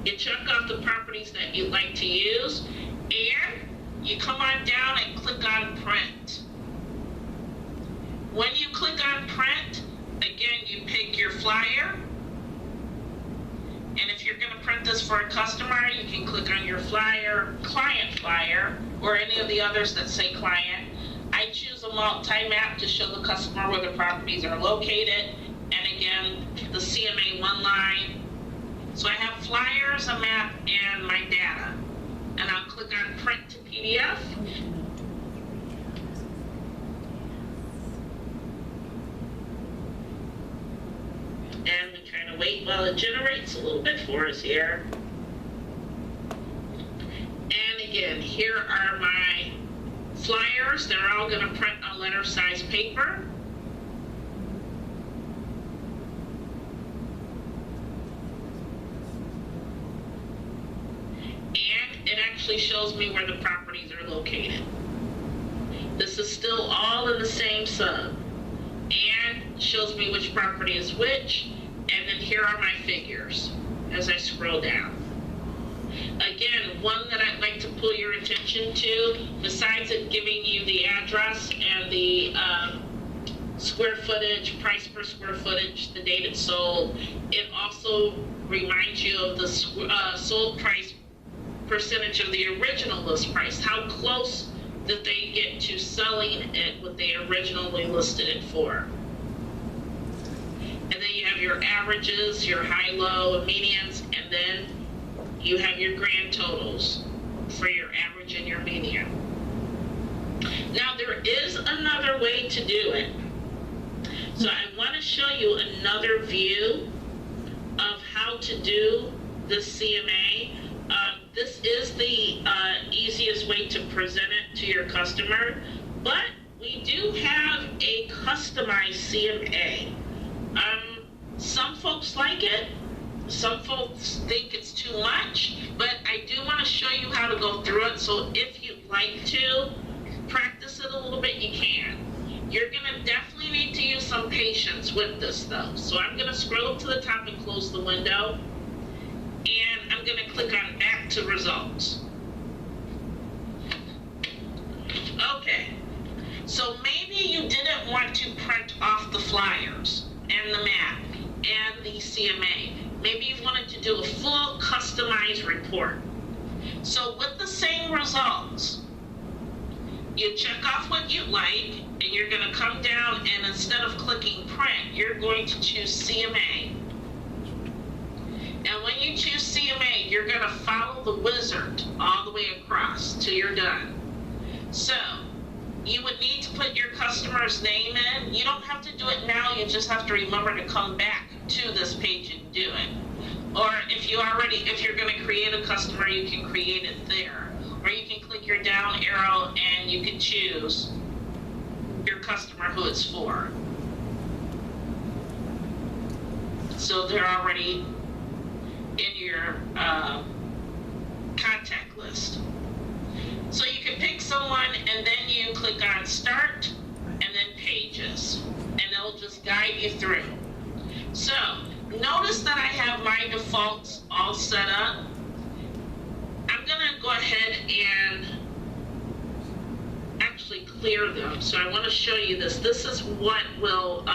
You check off the properties that you'd like to use, and you come on down and click on print. When you click on print, again, you pick your flyer. And if you're going to print this for a customer, you can click on your flyer, client flyer, or any of the others that say client. I choose a multi-map to show the customer where the properties are located. And again, the CMA one line. So I have flyers, a map, and my data. And I'll click on print to PDF. And we're trying to wait while it generates a little bit for us here. And again, here are my flyers. They're all going to print on letter size paper. And it actually shows me where the properties are located. This is still all in the same sub. And shows me which property is which. And then here are my figures as I scroll down. Again, one that I'd like to pull your attention to, besides it giving you the address and the square footage, price per square footage, the date it sold, it also reminds you of the sold price percentage of the original list price. How close did they get to selling it what they originally listed it for? And then you have your averages, your high, low, and medians, and then you have your grand totals for your average and your median. Now there is another way to do it. So I want to show you another view of how to do the CMA. This is the easiest way to present it to your customer, but we do have a customized CMA. Some folks like it, some folks think it's too much, but I do want to show you how to go through it, so if you'd like to practice it a little bit, you can. You're going to definitely need to use some patience with this though. So I'm going to scroll up to the top and close the window, and I'm going to click on back to results. Okay, so maybe you didn't want to print off the flyers and the map and the CMA. Maybe you wanted to do a full customized report. So with the same results, you check off what you like, and you're going to come down, and instead of clicking print, you're going to choose CMA. And when you choose CMA, you're going to follow the wizard all the way across till you're done. So you would need to put your customer's name in. You don't have to do it now. You just have to remember to come back to this page and do it. Or if you're going to create a customer, you can create it there. Or you can click your down arrow and you can choose your customer who it's for. So they're already in your contact list. So you can pick someone, and then you click on start and then pages, and it'll just guide you through. So, notice that I have my defaults all set up. I'm gonna go ahead and actually clear them. So I want to show you this. This is what will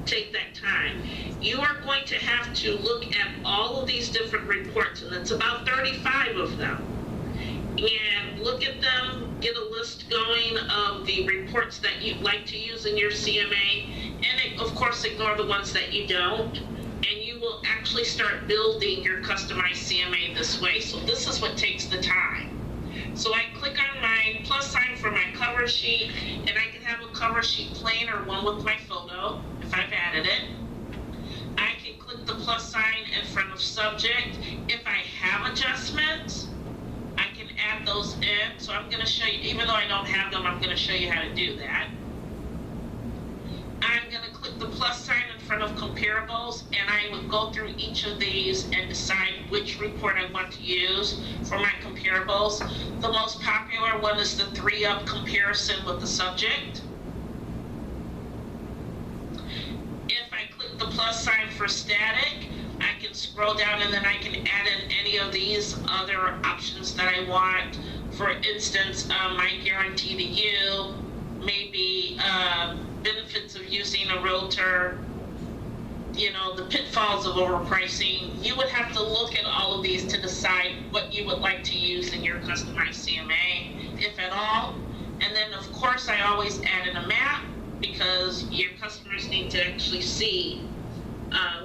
take that time. You are going to have to look at all of these different reports, and it's about 35 of them. And look at them, get a list going of the reports that you'd like to use in your CMA, and of course ignore the ones that you don't. And you will actually start building your customized CMA this way. So this is what takes the time. So I click on my plus sign for my cover sheet, and I can have a cover sheet plain or one with my photo if I've added it. I can click the plus sign in front of subject. If I have adjustments, I can add those in. So I'm going to show you, even though I don't have them, I'm going to show you how to do that. I'm going to click the plus sign in front of comparables, and I will go through each of these and decide which report I want to use for my comparables. The most popular one is the 3-up comparison with the subject. If I click the plus sign for static, I can scroll down and then I can add in any of these other options that I want. For instance, my guarantee to you, maybe benefits of using a realtor, you know, the pitfalls of overpricing. You would have to look at all of these to decide what you would like to use in your customized CMA, if at all. And then, of course, I always add in a map because your customers need to actually see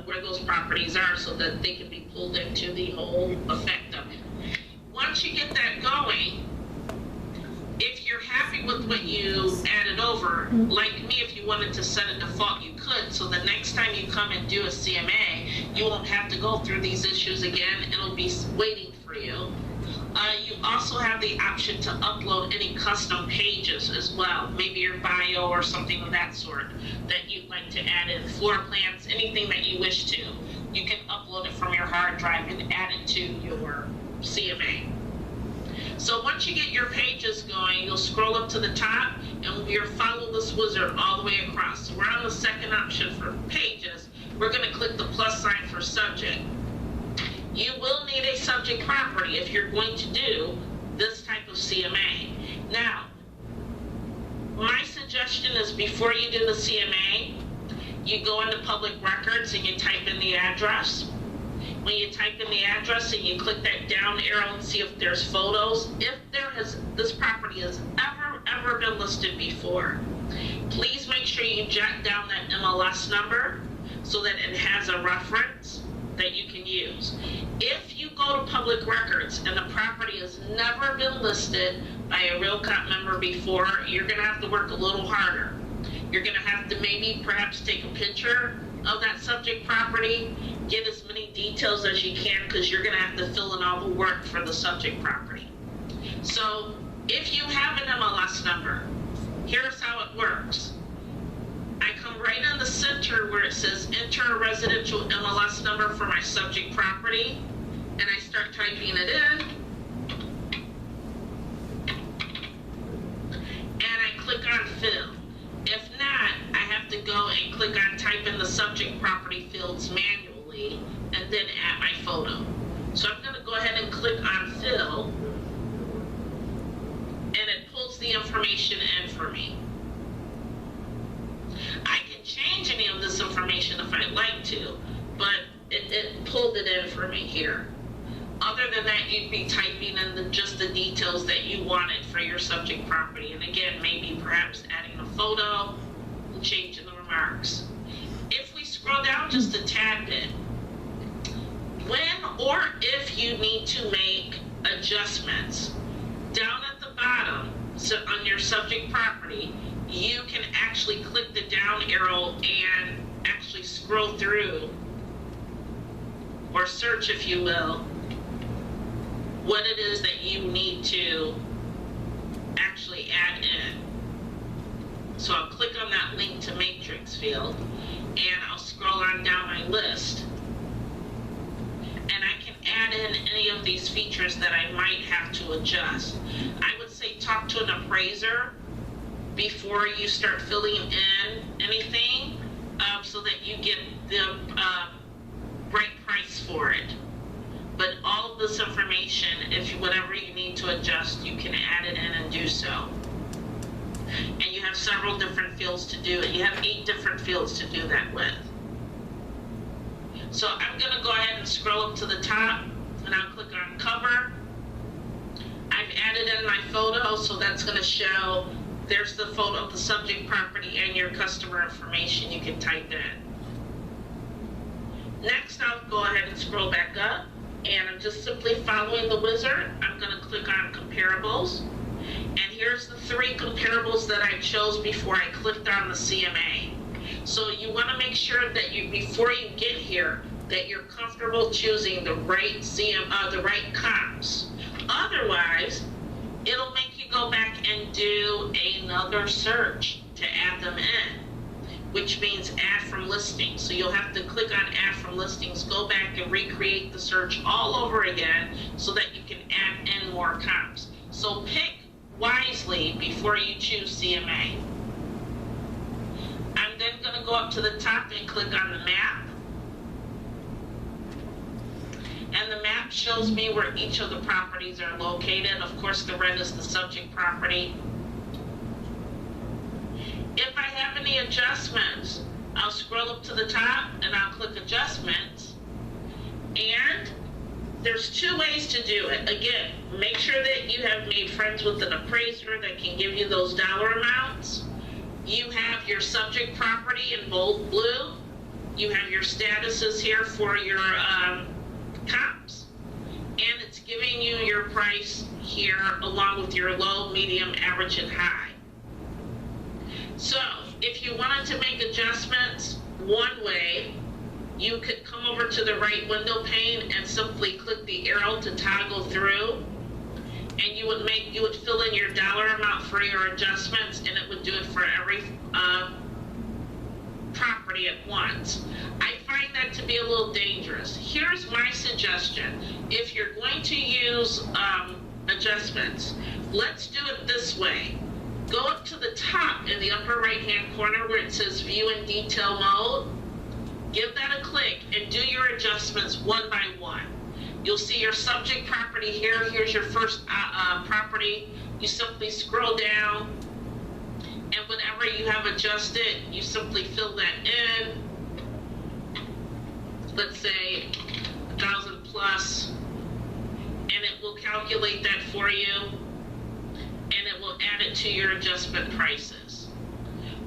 where those properties are so that they can be pulled into the whole effect of it. Once you get that going, if you're happy with what you added over, like me, if you wanted to set a default, you could. So the next time you come and do a CMA, you won't have to go through these issues again. It'll be waiting for you. You also have the option to upload any custom pages as well, maybe your bio or something of that sort that you'd like to add in, floor plans, anything that you wish to. You can upload it from your hard drive and add it to your CMA. So once you get your pages going, you'll scroll up to the top and you'll follow this wizard all the way across. So we're on the second option for pages. We're going to click the plus sign for subject. You will need a subject property if you're going to do this type of CMA. Now, my suggestion is before you do the CMA, you go into public records and you type in the address. When you type in the address and you click that down arrow and see if there's photos, if this property has ever been listed before, please make sure you jot down that MLS number so that it has a reference that you can use. If you go to public records and the property has never been listed by a RealComp member before, you're going to have to work a little harder. You're going to have to maybe perhaps take a picture of that subject property, get as many details as you can because you're going to have to fill in all the work for the subject property. So if you have an MLS number, here's how it works. I come right in the center where it says enter a residential MLS number for my subject property, and I start typing it in, and I click on fill. If not, I have to go and click on type in the subject property fields manually and then add my photo. So I'm going to go ahead and click on fill, and it pulls the information in for me. I can change any of this information if I'd like to, but it pulled it in for me here. Other than that, you'd be typing in just the details that you wanted for your subject property. And again, maybe perhaps adding a photo and changing the remarks. If we scroll down just a tad bit, when or if you need to make adjustments, down at the bottom, so on your subject property, you can actually click the down arrow and actually scroll through, or search, if you will, what it is that you need to actually add in. So I'll click on that link to matrix field, and I'll scroll on down my list, and I can add in any of these features that I might have to adjust. I would say talk to an appraiser before you start filling in anything, so that you get the right price for it. But all of this information, if whatever you need to adjust, you can add it in and do so. And you have several different fields to do it. You have 8 different fields to do that with. So I'm going to go ahead and scroll up to the top, and I'll click on cover. I've added in my photo, so that's going to show there's the photo of the subject property and your customer information you can type in. Next, I'll go ahead and scroll back up, and I'm just simply following the wizard. I'm going to click on comparables, and here's the 3 comparables that I chose before I clicked on the CMA. So you want to make sure that before you get here, that you're comfortable choosing the right the right comps. Otherwise, it'll make you go back and do another search to add them in, which means add from listings. So you'll have to click on add from listings, go back and recreate the search all over again so that you can add in more comps. So pick wisely before you choose CMA. I'm then going to go up to the top and click on the map. And the map shows me where each of the properties are located. Of course, the red is the subject property. If I have any adjustments, I'll scroll up to the top and I'll click adjustments. And there's 2 ways to do it. Again, make sure that you have made friends with an appraiser that can give you those dollar amounts. You have your subject property in bold blue. You have your statuses here for your comps. And it's giving you your price here along with your low, medium, average, and high. So if you wanted to make adjustments one way, you could come over to the right window pane and simply click the arrow to toggle through, and you would fill in your dollar amount for your adjustments, and it would do it for every property at once. I find that to be a little dangerous. Here's my suggestion. If you're going to use adjustments, let's do it this way. Go up to the top in the upper right hand corner where it says view in detail mode. Give that a click and do your adjustments one by one. You'll see your subject property here. Here's your first property. You simply scroll down, and whatever you have adjusted, you simply fill that in. Let's say 1,000 plus, and it will calculate that for you, and it will add it to your adjustment prices.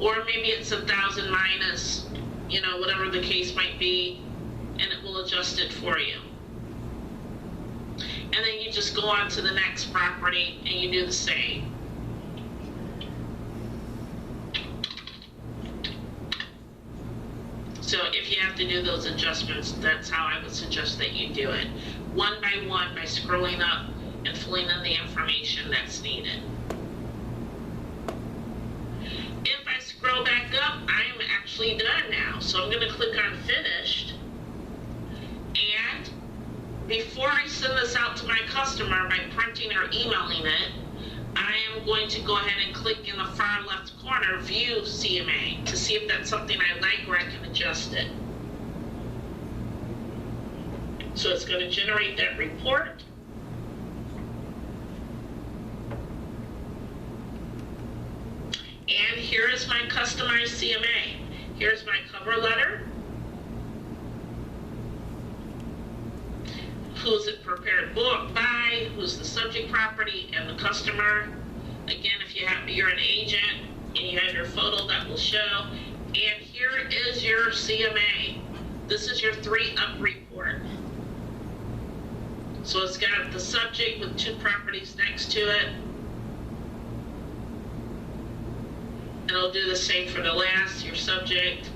Or maybe it's 1,000 minus, whatever the case might be, and it will adjust it for you. And then you just go on to the next property and you do the same. So if you have to do those adjustments, that's how I would suggest that you do it. One by one, by scrolling up and filling in the information that's needed. If I scroll back up, I am actually done now. So I'm going to click on finished. And before I send this out to my customer by printing or emailing it, I am going to go ahead and click in the far left corner, View CMA, to see if that's something I like where I can adjust it. So it's going to generate that report. And here is my customized CMA. Here's my cover letter. Who's it prepared by, who's the subject property, and the customer. Again, if you're an agent and you have your photo, that will show. And here is your CMA. This is your 3-up report. So it's got the subject with 2 properties next to it. And it'll do the same for the last, your subject,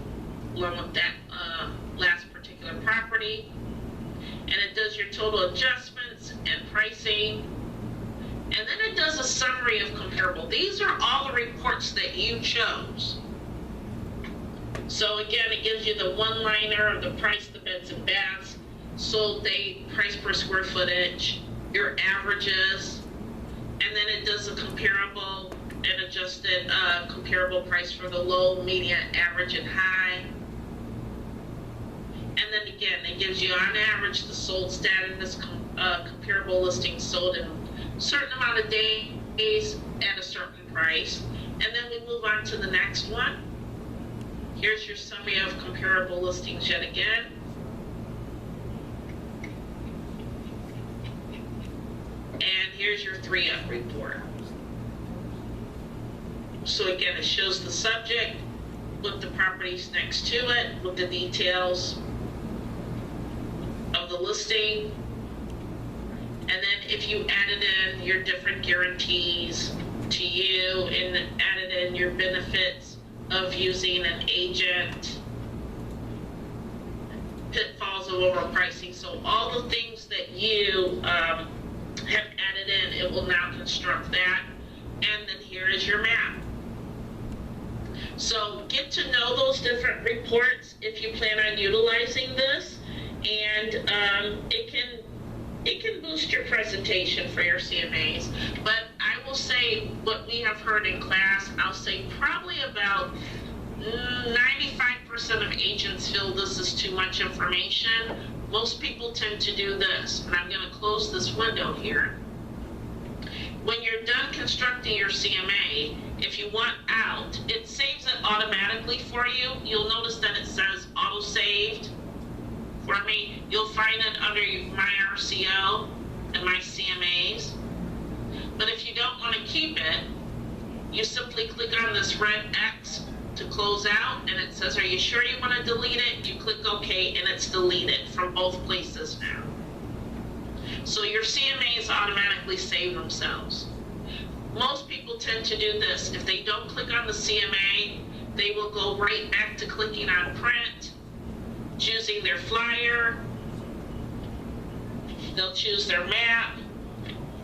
along with that last particular property. And it does your total adjustments and pricing. And then it does a summary of comparable. These are all the reports that you chose. So again, it gives you the one-liner of the price, the beds and baths, sold date, price per square footage, your averages, and then it does a comparable an adjusted comparable price for the low, median, average, and high. And then again, it gives you on average the sold status, comparable listings sold in a certain amount of days at a certain price. And then we move on to the next one. Here's your summary of comparable listings yet again. And here's your 3F report. So again, it shows the subject with the properties next to it, with the details of the listing. And then if you added in your different guarantees to you and added in your benefits of using an agent, pitfalls of overpricing, so all the things that you have added in, it will now construct that. And then here is your map. So get to know those different reports if you plan on utilizing this, and it can boost your presentation for your CMAs. But I will say what we have heard in class, I'll say probably about 95% of agents feel this is too much information. Most people tend to do this, and I'm going to close this window here. When you're done constructing your CMA, if you want out, it saves it automatically for you. You'll notice that it says auto saved for me. You'll find it under my RCO and my CMAs. But if you don't want to keep it, you simply click on this red X to close out, and it says, are you sure you want to delete it? You click OK, and it's deleted from both places now. So your CMAs automatically save themselves. Most people tend to do this. If they don't click on the CMA, they will go right back to clicking on print, choosing their flyer, they'll choose their map,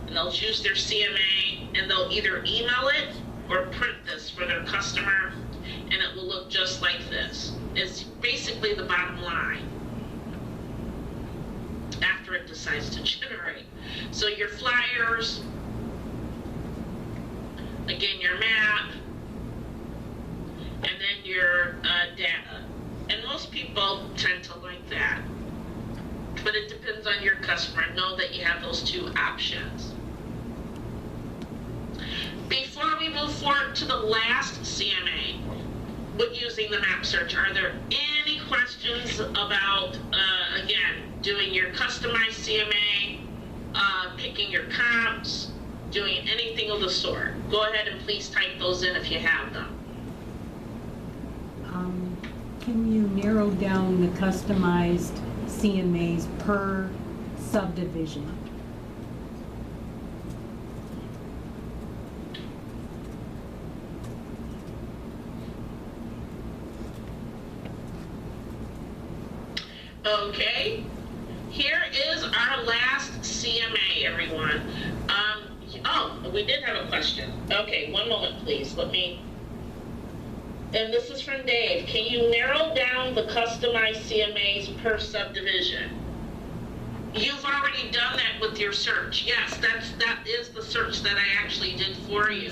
and they'll choose their CMA, and they'll either email it or print this for their customer, and it will look just like this. It's basically the bottom line after it decides to generate. So your flyers, again your map, and then your data. And most people tend to like that. But it depends on your customer. Know that you have those two options. Before we move forward to the last CMA, with using the map search, are there any questions about, again, doing your customized CMA, picking your comps, doing anything of the sort? Go ahead and please type those in if you have them. Can you narrow down the customized CMAs per subdivision? Okay, here is our last CMA, everyone. Oh, we did have a question. Okay, one moment, please. And this is from Dave. Can you narrow down the customized CMAs per subdivision? You've already done that with your search. Yes, that is the search that I actually did for you.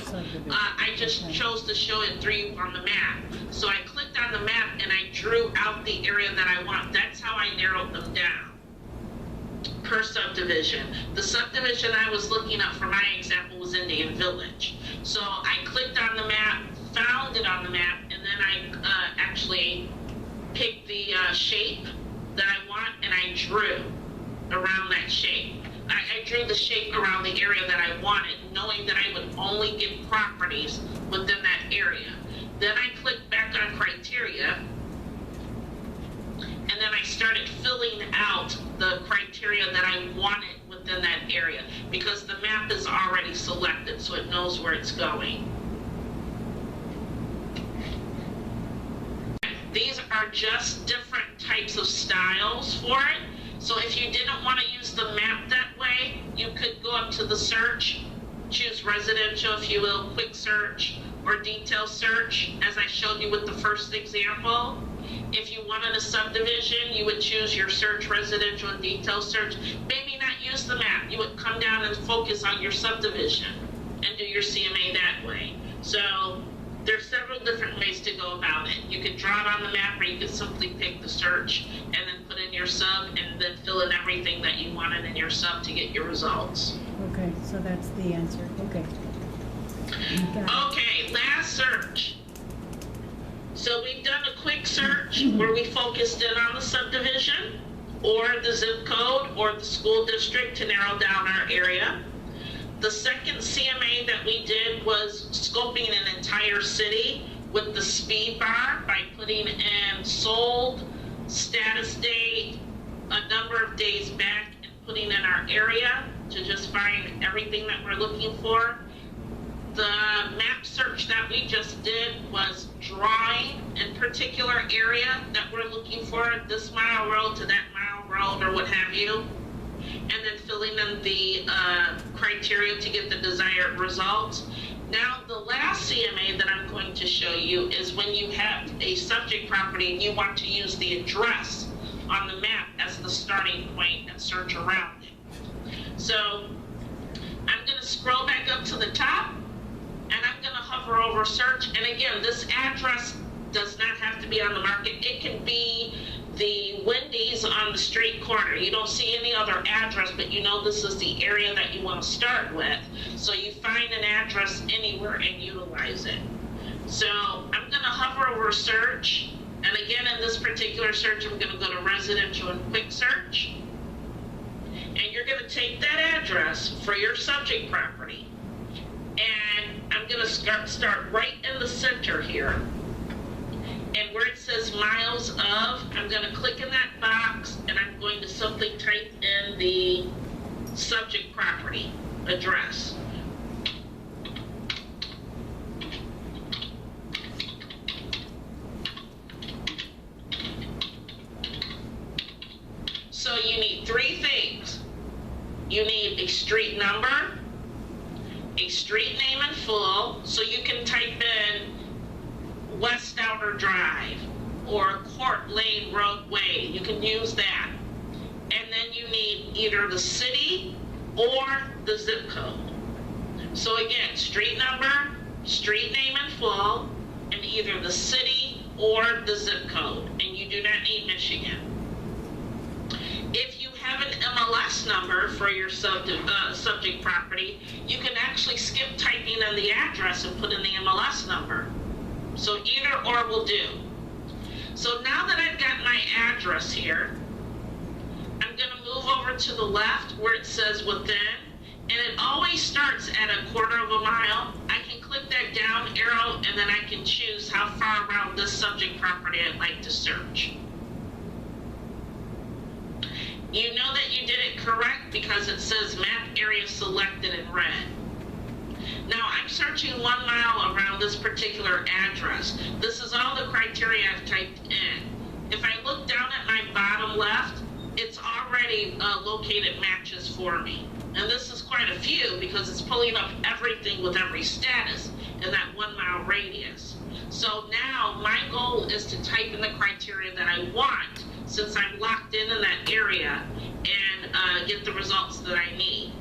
I just chose to show it through on the map. So I clicked on the map and I drew out the area that I want. That's how I narrowed them down per subdivision. The subdivision I was looking up for my example was Indian Village. So I clicked on the map, found it on the map, and then I actually picked the shape that I want, and I drew around that shape. I drew the shape around the area that I wanted, knowing that I would only get properties within that area. Then I clicked back on criteria, and then I started filling out the criteria that I wanted within that area, because the map is already selected, so it knows where it's going. These are just different types of styles for it. So if you didn't want to use the map that way, you could go up to the search, choose residential, if you will, quick search, or detail search, as I showed you with the first example. If you wanted a subdivision, you would choose your search, residential, and detail search. Maybe not use the map. You would come down and focus on your subdivision and do your CMA that way. So there's several different ways to go about it. You can draw it on the map, or you can simply pick the search and then put in your sub and then fill in everything that you wanted in your sub to get your results. Okay, so that's the answer. Okay. Okay, last search. So we've done a quick search where we focused in on the subdivision or the zip code or the school district to narrow down our area. The second CMA that we did was scoping an entire city with the speed bar by putting in sold, status date, a number of days back, and putting in our area to just find everything that we're looking for. The map search that we just did was drawing a particular area that we're looking for, this mile road to that mile road or what have you, and then filling in the criteria to get the desired results. Now, the last CMA that I'm going to show you is when you have a subject property and you want to use the address on the map as the starting point and search around it. So I'm going to scroll back up to the top, and I'm going to hover over search. And again, this address does not have to be on the market. It can be the Wendy's on the street corner. You don't see any other address, but you know this is the area that you want to start with. So you find an address anywhere and utilize it. So I'm going to hover over search. And again, in this particular search, I'm going to go to residential and quick search. And you're going to take that address for your subject property. And I'm going to start right in the center here. And where it says miles of, I'm going to click in that box, and I'm going to simply type in the subject property address. So you need three things. You need a street number, a street name in full, so you can type in West Outer Drive or Court Lane Roadway. You can use that. And then you need either the city or the zip code. So again, street number, street name in full, and either the city or the zip code. And you do not need Michigan. If you have an MLS number for your subject property, you can actually skip typing in the address and put in the MLS number. So either or will do. So now that I've got my address here, I'm going to move over to the left where it says within, and it always starts at 1/4 of a mile. I can click that down arrow, and then I can choose how far around this subject property I'd like to search. You know that you did it correct because it says map area selected in red. Now I'm searching 1 mile around this particular address. This is all the criteria I've typed in. If I look down at my bottom left, it's already located matches for me. And this is quite a few because it's pulling up everything with every status in that 1 mile radius. So now my goal is to type in the criteria that I want since I'm locked in that area and get the results that I need.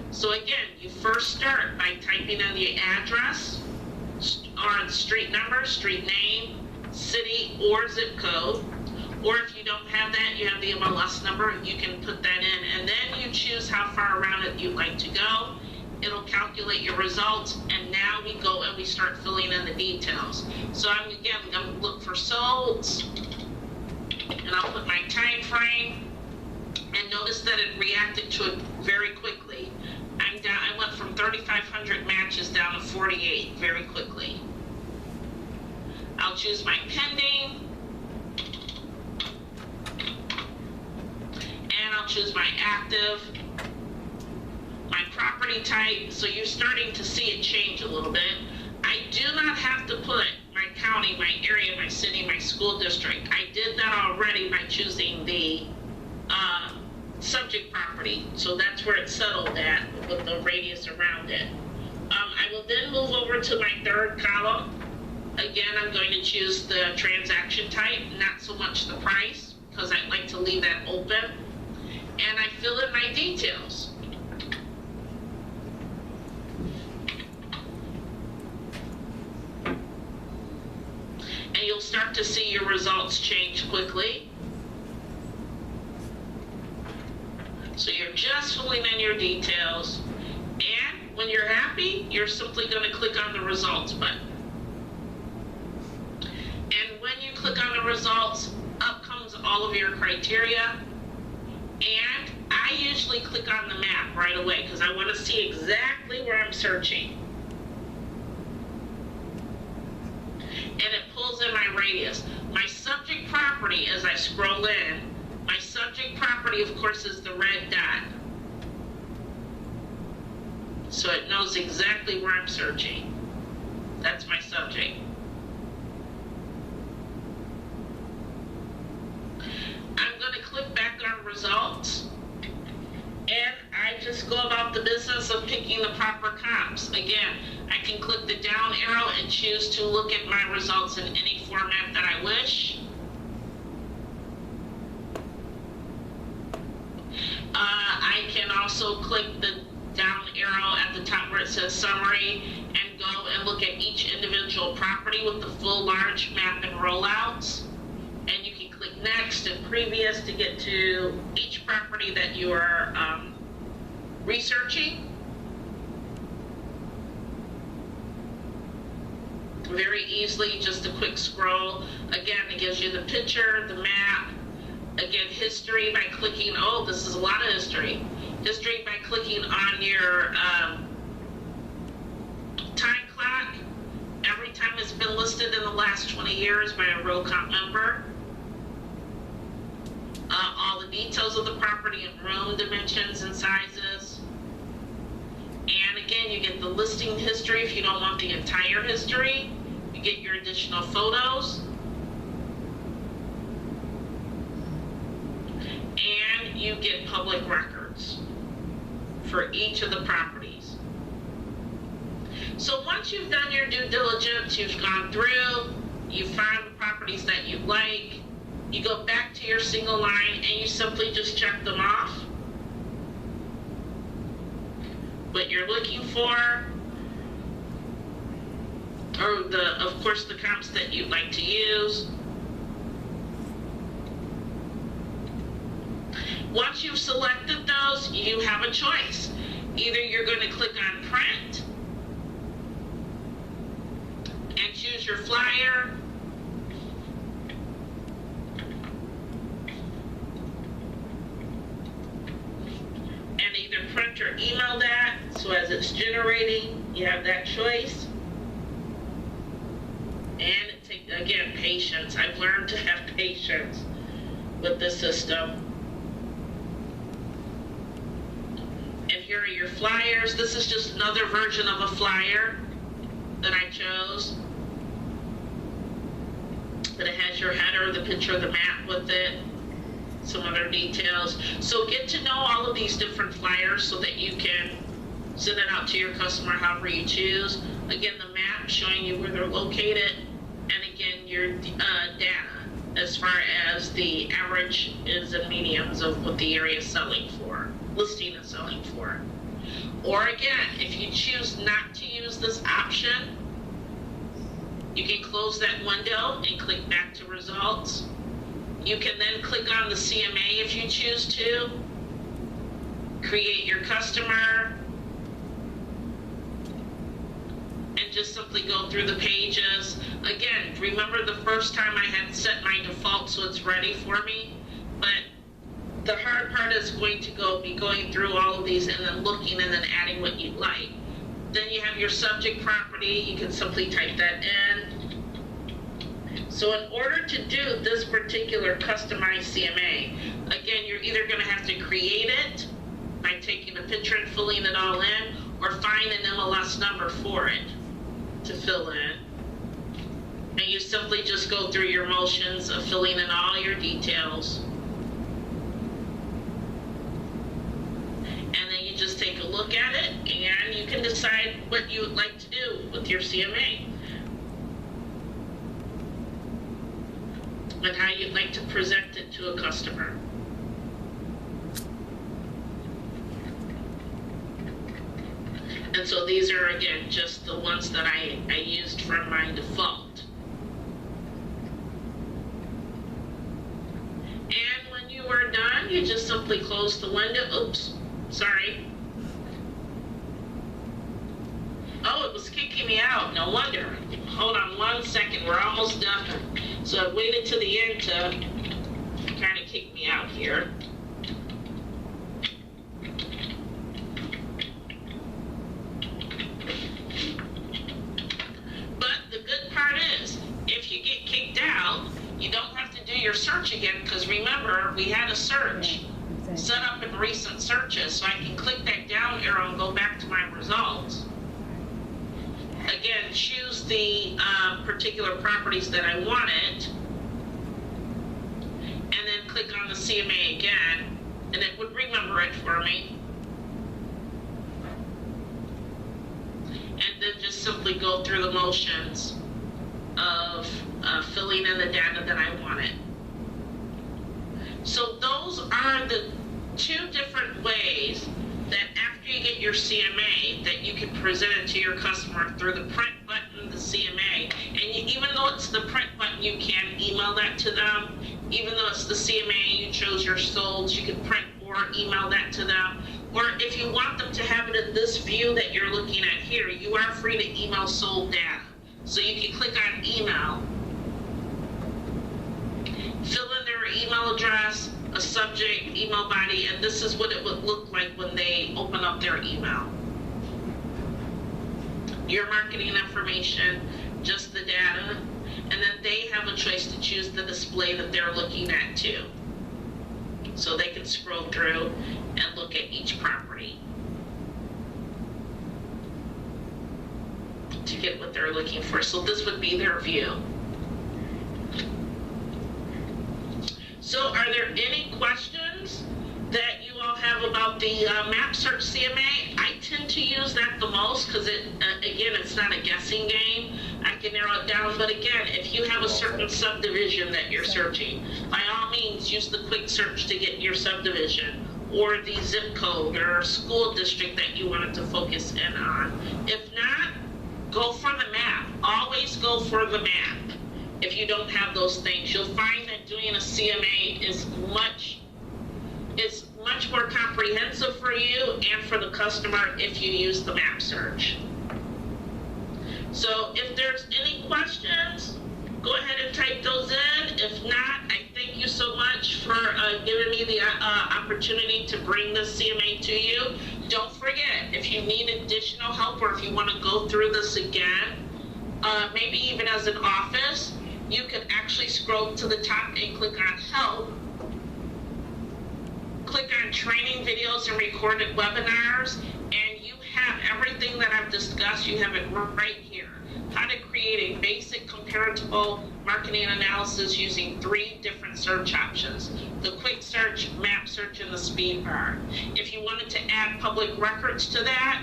So again, you first start by typing in the address or the street number, street name, city, or zip code. Or if you don't have that, you have the MLS number, you can put that in, and then you choose how far around it you'd like to go. It'll calculate your results, and now we go and we start filling in the details. So I'm going to look for solds, and I'll put my time frame, and notice that it reacted to it very quickly. I went from 3,500 matches down to 48 very quickly. I'll choose my pending, and I'll choose my active, my property type. So you're starting to see it change a little bit. I do not have to put my county, my area, my city, my school district. I did that already by choosing the subject property. So that's where it's settled at with the radius around it. I will then move over to my third column. Again, I'm going to choose the transaction type, not so much the price, because I'd like to leave that open. And I fill in my details. results change quickly. So you're just filling in your details, and when you're happy, you're simply going to click on the results button. And when you click on the results, up comes all of your criteria, and I usually click on the map right away because I want to see exactly where I'm searching. And it pulls in my radius. My subject property, as I scroll in, my subject property, of course, is the red dot. So it knows exactly where I'm searching. That's my subject. I'm going to click back on results, and I just go about the business of picking the proper comps. Again, I can click the down arrow and choose to look at my results in any format that I wish. I can also click the down arrow at the top where it says summary and go and look at each individual property with the full large map and rollouts. And you can click next and previous to get to each property that you are researching. Very easily, just a quick scroll. Again, it gives you the picture, the map. Again, history by clicking, oh, this is a lot of history. History by clicking on your time clock. Every time it's been listed in the last 20 years by a row count number. All the details of the property and room dimensions and sizes. And again, you get the listing history if you don't want the entire history. You get your additional photos. And you get public records for each of the properties. So once you've done your due diligence, you've gone through, you found the properties that you like, you go back to your single line and you simply just check them off. What you're looking for, or of course the comps that you'd like to use. Once you've selected those, you have a choice. Either you're going to click on print and choose your flyer, and either print or email that. So as it's generating, you have that choice. And it takes, again, patience. I've learned to have patience with the system. And here are your flyers. This is just another version of a flyer that I chose. But it has your header, the picture of the map with it, some other details. So get to know all of these different flyers so that you can send it out to your customer however you choose. Again, the map showing you where they're located, and again, your data as far as the averages and medians of what the area is selling for, listing and selling for. Or again, if you choose not to use this option, you can close that window and click back to results. You can then click on the CMA if you choose to, create your customer, and just simply go through the pages. Again, remember the first time I had set my default so it's ready for me, but the hard part is going to be going through all of these and then looking and then adding what you like. Then you have your subject property. You can simply type that in. So in order to do this particular customized CMA, again, you're either going to have to create it by taking a picture and filling it all in, or find an MLS number for it to fill in. And you simply just go through your motions of filling in all your details. And then you just take a look at it, and you can decide what you would like to do with your CMA. And how you'd like to present it to a customer. And so these are, again, just the ones that I used from my default. simply close the window. Oops, sorry. Oh, it was kicking me out. No wonder. Hold on 1 second. We're almost done. So I waited to the end to kind of kick me out here. But the good part is, if you get kicked out, you don't have to do your search again, because remember, we had a search set up in recent searches, so I can click that down arrow and go back to my results. Again, choose the particular properties that I wanted, and then click on the CMA again, and it would remember it for me. And then just simply go through the motions of filling in the data that I wanted. So those are the two different ways that after you get your CMA, that you can present it to your customer through the print button, the CMA. And even though it's the print button, you can email that to them. Even though it's the CMA, you chose your solds, you can print or email that to them. Or if you want them to have it in this view that you're looking at here, you are free to email sold data. So you can click on email, fill in their email address, a subject, email body, and this is what it would look like when they open up their email. Your marketing information, just the data, and then they have a choice to choose the display that they're looking at too. So they can scroll through and look at each property to get what they're looking for. So this would be their view. So are there any questions that you all have about the map search CMA? I tend to use that the most because again, it's not a guessing game. I can narrow it down, but again, if you have a certain subdivision that you're searching, by all means, use the quick search to get your subdivision or the zip code or school district that you wanted to focus in on. If not, go for the map. Always go for the map. If you don't have those things, you'll find that doing a CMA is much more comprehensive for you and for the customer if you use the map search. So if there's any questions, go ahead and type those in. If not, I thank you so much for giving me the opportunity to bring this CMA to you. Don't forget, if you need additional help or if you want to go through this again, maybe even as an office, you can actually scroll to the top and click on help. Click on training videos and recorded webinars, and you have everything that I've discussed. You have it right here. How to create a basic comparable marketing analysis using 3 different search options: the quick search, map search, and the speed bar. If you wanted to add public records to that,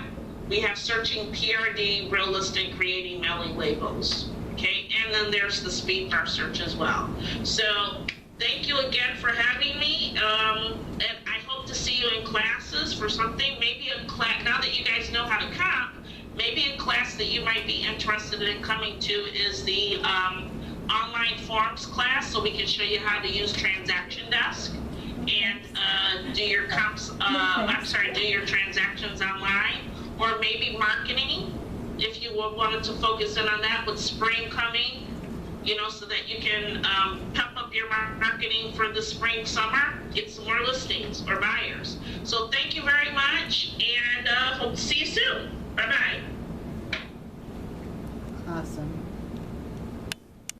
we have searching PRD, real listing, creating mailing labels. Okay, and then there's the speed bar search as well. So thank you again for having me, and I hope to see you in classes for something, maybe a class, now that you guys know how to comp, maybe a class that you might be interested in coming to is the online forms class, so we can show you how to use Transaction Desk and do your comps, do your transactions online, or maybe marketing, if you wanted to focus in on that with spring coming, you know, so that you can pep up your marketing for the spring, summer, get some more listings or buyers. So thank you very much, and hope to see you soon. Bye-bye. Awesome.